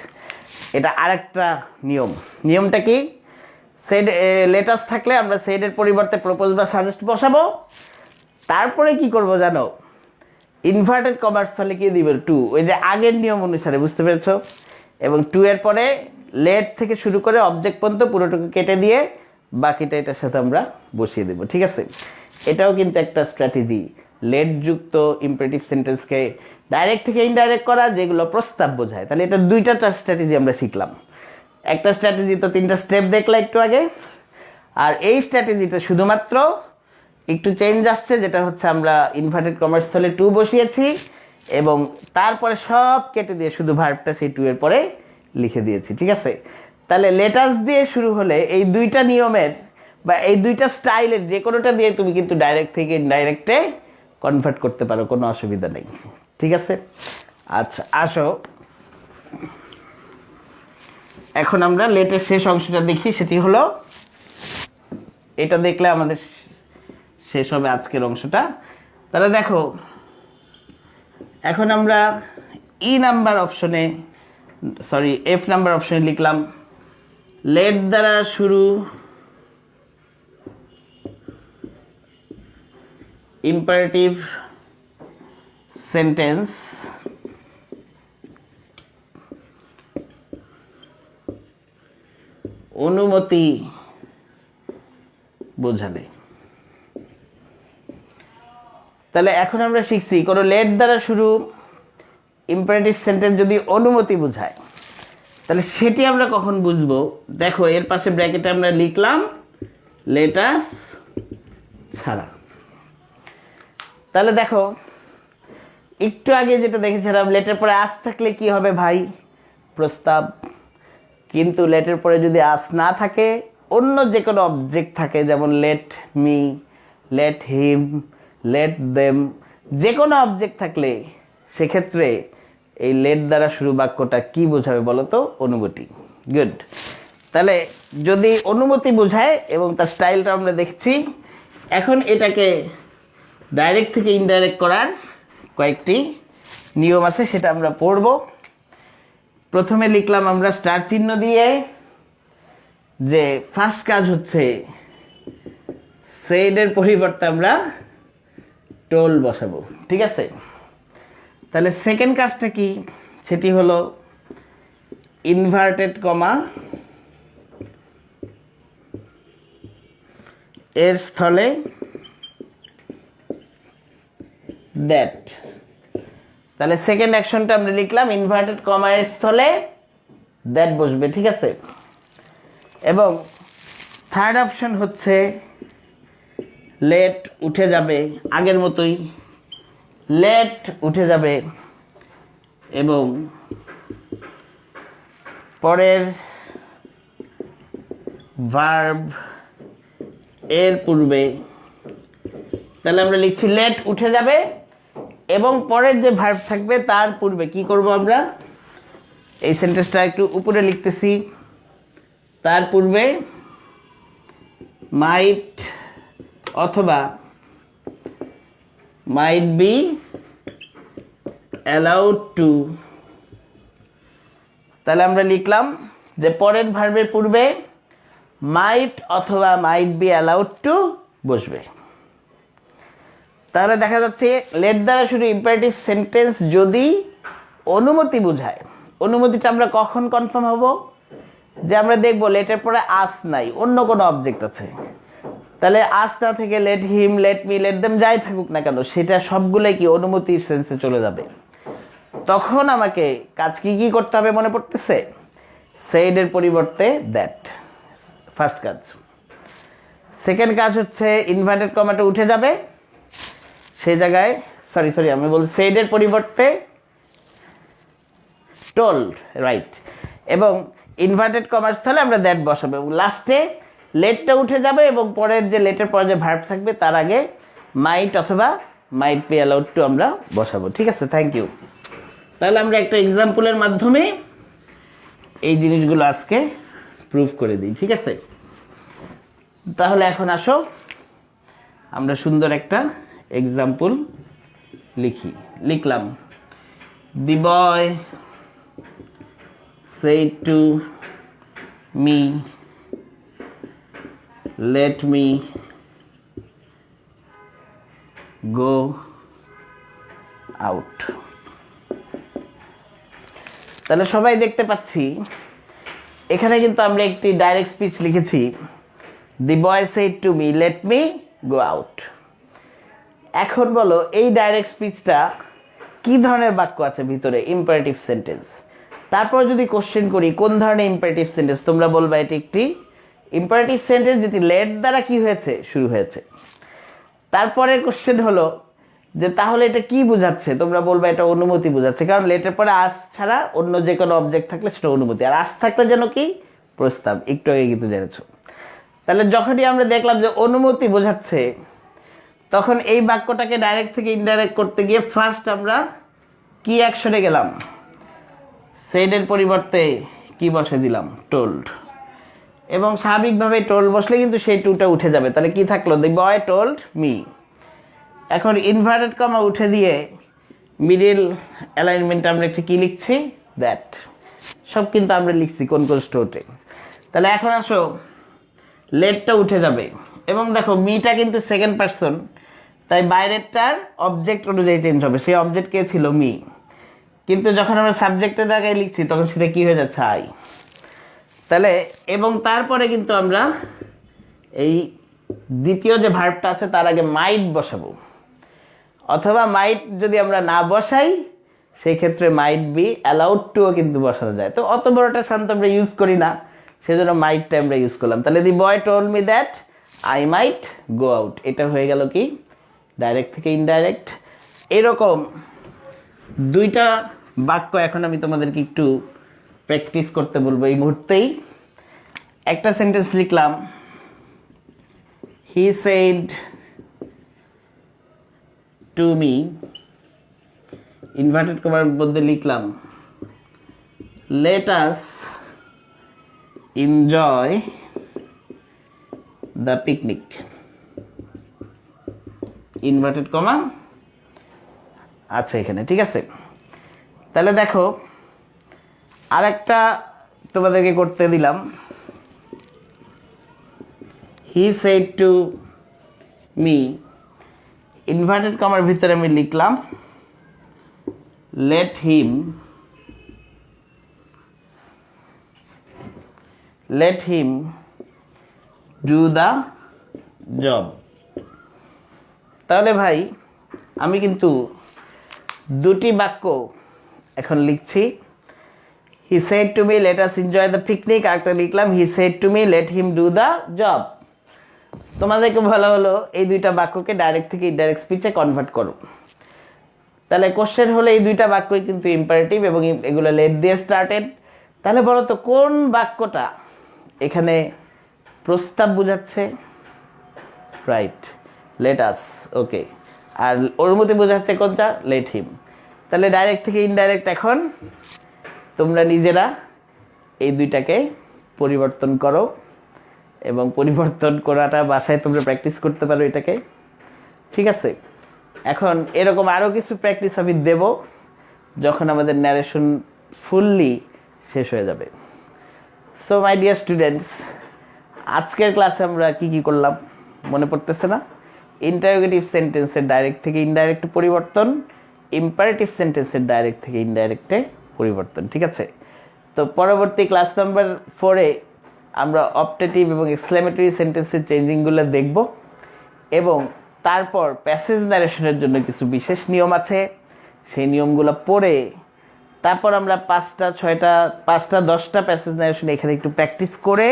এটা আরেকটা নিয়ম। নিয়মটা কি? সেড লেটাস থাকলে আমরা সেডের পরিবর্তে প্রপোজ বা সাজেস্ট বসাবো। তারপরে কি করব জানো? ইনভার্টেড কমার্স তাহলে কি দিব? টু, ওই যে আগের নিয়ম অনুসারে, বুঝতে পেরেছ? এবং টু এর পরে লেট থেকে শুরু করে অবজেক্ট পর্যন্ত পুরোটুকু কেটে দিয়ে বাকিটা এটার সাথে আমরা বসিয়ে দেব, ঠিক আছে। এটাও কিন্তু একটা স্ট্র্যাটেজি, লেট যুক্ত ইম্পারেটিভ সেন্টেন্সকে ডাইরেক্ট থেকে ইনডাইরেক্ট করা, যেগুলো প্রস্তাব বোঝায়। তাহলে এটা দুইটা স্ট্র্যাটেজি আমরা শিখলাম। একটা স্ট্র্যাটেজি তো তিনটা স্টেপ দেখলা একটু আগে, আর এই স্ট্র্যাটেজিটা শুধুমাত্র একটু চেঞ্জ আসছে, যেটা হচ্ছে আমরা ইনভার্টেড কমার্স স্থলে টু বসিয়েছি এবং তারপরে সব কেটে দিয়ে শুধু ভার্বটা সেই টু এর পরে লিখে দিয়েছি, ঠিক আছে। তাহলে লেটাস দিয়ে শুরু হলে এই দুইটা নিয়মের বা এই দুইটা স্টাইলের যে কোনোটা দিয়ে তুমি কিন্তু ডাইরেক্ট থেকে ইনডাইরেক্টে কনভার্ট করতে পারো, কোনো অসুবিধা নেই, ঠিক আছে। আচ্ছা, আসো এখন আমরা লেটের শেষ অংশটা দেখি। সেটি হলো, এটা দেখলে আমাদের শেষ হবে আজকের অংশটা। তাহলে দেখো, এখন আমরা নাম্বার অপশনে এফ নাম্বার অপশনে লিখলাম লেট দ্বারা শুরু ইম্পারেটিভ সেন্টেন্স অনুমতি বোঝালে। তাহলে এখন আমরা শিখছি কোনো লেট দ্বারা শুরু ইম্পারেটিভ সেন্টেন্স যদি অনুমতি বোঝায় তাহলে সেটি আমরা কখন বুঝবো। দেখো এর পাশে ব্র্যাকেটে আমরা লিখলাম লেটাস ছাড়া। তাহলে দেখো একটু আগে যেটা দেখেছিলাম লেটের পরে আস থাকলে কি হবে ভাই, প্রস্তাব। কিন্তু লেটের পরে যদি আস না থাকে, অন্য যে কোনো অবজেক্ট থাকে, যেমন let me, let him, let them, যে কোনো অবজেক্ট থাকলে সেক্ষেত্রে এই লেট দ্বারা শুরু বাক্যটা কি বোঝাবে বলো তো? অনুমতি। গুড। তাহলে যদি অনুমতি বোঝায় এবং তার স্টাইলটা আমরা দেখছি, এখন এটাকে ডাইরেক্ট থেকে ইনডাইরেক্ট করার কয়েকটি নিয়ম আছে, সেটা আমরা পড়ব। প্রথমে লিখলাম আমরা স্টার চিহ্ন দিয়ে যে ফার্স্ট কাজ হচ্ছে সেডের পরিবর্তে আমরা টোল বসাবো, ঠিক আছে? তাহলে সেকেন্ড কাজটা কি, সেটি হলো ইনভার্টেড কমা এর স্থলে দ্যাট। তাহলে সেকেন্ড অ্যাকশনটা আমরা লিখলাম ইনভার্টেড কমা এর স্থলে দ্যাট বসবে, ঠিক আছে? এবং থার্ড অপশন হচ্ছে লেট উঠে যাবে, আগের মতোই লেট উঠে যাবে এবং পরের ভার্ব এর পূর্বে, তাহলে আমরা লিখছি লেট উঠে যাবে এবং পরের যে ভার্ব থাকবে তার পূর্বে কি করব আমরা, এই সেন্টেন্সটা একটু উপরে লিখতেছি, তার পূর্বে মাইট অথবা might be allowed to। তাহলে আমরা লিখলাম যে পরের ভার্বের পূর্বে মাইট অথবা might be allowed to বসবে। তাহলে দেখা যাচ্ছে লেট দ্বারা শুরু ইম্পারেটিভ সেন্টেন্স যদি অনুমতি বোঝায়, অনুমতিটা আমরা কখন কনফার্ম হব, যে আমরা দেখব লেটের পরে আস নাই, অন্য কোনো অবজেক্ট আছে। তাহলে আস না থেকে let him, let me, let them যাই থাকুক না কেন, সেটা সবগুলোই কি অনুমতির সেন্সে চলে যাবে। তখন আমাকে কাজ কি কি করতে হবে মনে পড়তেছে? সেডের পরিবর্তে দ্যাট, ফার্স্ট কাজ। সেকেন্ড কাজ হচ্ছে ইনভার্টেড কমাটা উঠে যাবে, সেই জায়গায় সরি আমি বলছি সেডের পরিবর্তে টোল্ড, রাইট। এবং ইনভার্টেড কমার স্থলে আমরা দ্যাট বসাবো এবং লাস্টে লেটটা উঠে যাবে এবং পরের যে লেটের পরে যে ভার্ব থাকবে তার আগে মাইট অথবা মাইট বি অ্যালাউড টু আমরা বসাবো, ঠিক আছে? Thank you. তাহলে আমরা একটা এক্সাম্পলের মাধ্যমে এই জিনিসগুলো আজকে প্রুফ করে দিই, ঠিক আছে? তাহলে এখন আসো আমরা সুন্দর একটা এক্সাম্পল লিখলাম দি বয় said to me let me go out। তাহলে সবাই দেখতে পাচ্ছি এখানে কিন্তু আমরা একটি ডাইরেক্ট স্পিচ লিখেছি, দি বয় said to me let me go out। এখন বলো এই ডাইরেক্ট স্পিচটা কি ধরনের বাক্য আছে ভিতরে? Imperative sentence. তারপর যদি কোশ্চেন করি কোন ধরনের ইম্পারেটিভ সেন্টেন্স, তোমরা বলবা এটি একটি ইম্পারেটিভ সেন্টেন্স যেটি লেট দ্বারা কি হয়েছে, শুরু হয়েছে। তারপরে কোশ্চেন হলো যে তাহলে এটা কি বোঝাচ্ছে, তোমরা বলবা এটা অনুমতি বোঝাচ্ছে, কারণ লেটের পরে আস ছাড়া অন্য যে কোনো অবজেক্ট থাকলে সেটা অনুমতি, আর আস থাকলে যেন কি প্রস্তাব, একটু আগে কিন্তু জেনেছো। তাহলে যখনই আমরা দেখলাম যে অনুমতি বোঝাচ্ছে, তখন এই বাক্যটাকে ডাইরেক্ট থেকে ইনডাইরেক্ট করতে গিয়ে ফার্স্ট আমরা কি অ্যাকশনে গেলাম, সেডের পরিবর্তে কি বসে দিলাম, টোল্ড। এবং স্বাভাবিকভাবে টোল্ড বসলে কিন্তু সেই টুটা উঠে যাবে, তাহলে কি থাকলো, দি বয় টোল্ড মি। এখন ইনভার্টেড কমা উঠে দিয়ে মিডিল অ্যালাইনমেন্টে আমরা একটা কী লিখছি, দ্যাট। সব কিন্তু আমরা লিখছি কোন কোন স্টোরে। তাহলে এখন আসো লেটটা উঠে যাবে, এবং দেখো মিটা কিন্তু সেকেন্ড পারসন, তাই বাইরেরটার অবজেক্ট অনুযায়ী চেঞ্জ হবে। সেই অবজেক্ট কে ছিল, মি, কিন্তু যখন আমরা সাবজেক্টের জায়গায় লিখছি তখন সেটা কি হয়ে যাচ্ছে, আই। তাহলে এবং তারপরে কিন্তু আমরা এই দ্বিতীয় যে ভার্বটা আছে তার আগে মাইট বসাবো, অথবা মাইট যদি আমরা না বসাই সেই ক্ষেত্রে মাইট বি অ্যালাউড টুও কিন্তু বসানো যায়। তো অত বড়টা শান্ত আমরা ইউজ করি না, সেজন্য মাইটটা আমরা ইউজ করলাম। তাহলে the boy told me that I might go out, এটা হয়ে গেল কি ডাইরেক্ট থেকে ইনডাইরেক্ট। এরকম দুইটা বাক্য এখন আমি তোমাদেরকে একটু প্র্যাকটিস করতে বলবো এই মুহূর্তেই। একটা সেন্টেন্স লিখলাম, হি সেড টু মি, ইনভার্টেড কমার মধ্যে লিখলাম let us enjoy the picnic, inverted comma আছে এখানে, ঠিক আছে। তাহলে দেখো আরেকটা তোমাদেরকে করতে দিলাম, হি সেড টু মি, ইনভার্টেড কমার ভিতরে আমি লিখলাম let him do the job. তাহলে ভাই আমি কিন্তু দুটি বাক্য এখন লিখছি, হি said to me let us enjoy the picnic, আরেকটা লিখলাম হি said to me let him do the job. তোমাদেরকে ভালো হলো এই দুইটা বাক্যকে ডাইরেক্ট থেকে ইনডাইরেক্ট স্পিচে কনভার্ট করো। তাহলে কোশ্চেন হলো এই দুইটা বাক্যই কিন্তু ইম্পারেটিভ এবং এগুলো লেট দিয়ে স্টার্টেড। তাহলে বলো তো কোন বাক্যটা এখানে প্রস্তাব বোঝাচ্ছে, রাইট, লেট আস, ওকে। আর ওর মধ্যে বোঝাচ্ছে কোনটা, লেট হিম। তাহলে ডাইরেক্ট থেকে ইনডাইরেক্ট এখন তোমরা নিজেরা এই দুইটাকে পরিবর্তন করো, এবং পরিবর্তন করাটা বাসায় তোমরা প্র্যাকটিস করতে পারো এটাকে, ঠিক আছে। এখন এরকম আরও কিছু প্র্যাকটিস আমি দেব যখন আমাদের ন্যারেশন ফুললি শেষ হয়ে যাবে। সো মাই ডিয়ার স্টুডেন্টস, আজকের ক্লাসে আমরা কি কি করলাম মনে পড়তেছে না? ইন্টারোগেটিভ সেন্টেন্সের ডাইরেক্ট থেকে ইনডাইরেক্ট পরিবর্তন, ইম্পারেটিভ সেন্টেন্সের ডাইরেক্ট থেকে ইনডাইরেক্টে পরিবর্তন, ঠিক আছে। তো পরবর্তী ক্লাস নাম্বার 4-এ আমরা অপটেটিভ এবং এক্সক্লেমেটরি সেন্টেন্সের চেঞ্জিংগুলো দেখব, এবং তারপর প্যাসেজ ন্যারেশনের জন্য কিছু বিশেষ নিয়ম আছে, সেই নিয়মগুলো পড়ে তারপর আমরা 5টা 10টা প্যাসেজ ন্যারেশন এখানে একটু প্র্যাকটিস করে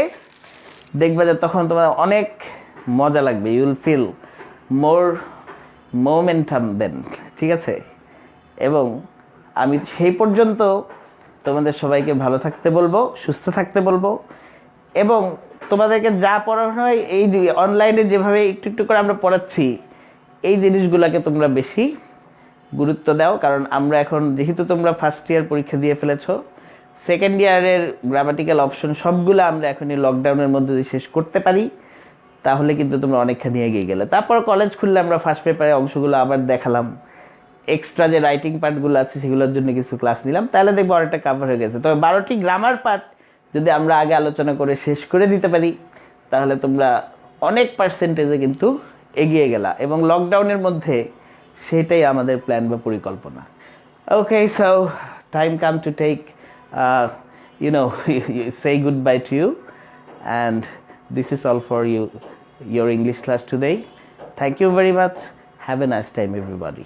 দেখবে যে তখন তোমার অনেক মজা লাগবে, you will feel more momentum then, ঠিক আছে। এবং আমি সেই পর্যন্ত তোমাদের সবাইকে ভালো থাকতে বলবো, সুস্থ থাকতে বলবো, এবং তোমাদেরকে যা পড়ানো হয় এই অনলাইনে যেভাবে একটু একটু করে আমরা পড়াচ্ছি এই জিনিসগুলোকে তোমরা বেশি গুরুত্ব দাও। কারণ আমরা এখন যেহেতু তোমরা ফার্স্ট ইয়ার পরীক্ষা দিয়ে ফেলেছো, সেকেন্ড ইয়ারের গ্রামাটিক্যাল অপশন সবগুলো আমরা এখন এই লকডাউনের মধ্যে যদি শেষ করতে পারি তাহলে কিন্তু তোমরা অনেকখানি এগিয়ে গেলে। তারপর কলেজ খুললে আমরা ফার্স্ট পেপারে অংশগুলো আবার দেখালাম, এক্সট্রা যে রাইটিং পার্টগুলো আছে সেগুলোর জন্য কিছু ক্লাস নিলাম, তাহলে দেখবো অনেকটা কাভার হয়ে গেছে। তবে 12টি গ্রামার পার্ট যদি আমরা আগে আলোচনা করে শেষ করে দিতে পারি তাহলে তোমরা অনেক পার্সেন্টেজে কিন্তু এগিয়ে গেলা, এবং লকডাউনের মধ্যে সেটাই আমাদের প্ল্যান বা পরিকল্পনা। Okay, so time come to take say goodbye to you, and this is all for your English class today. Thank you very much. Have a nice time, everybody.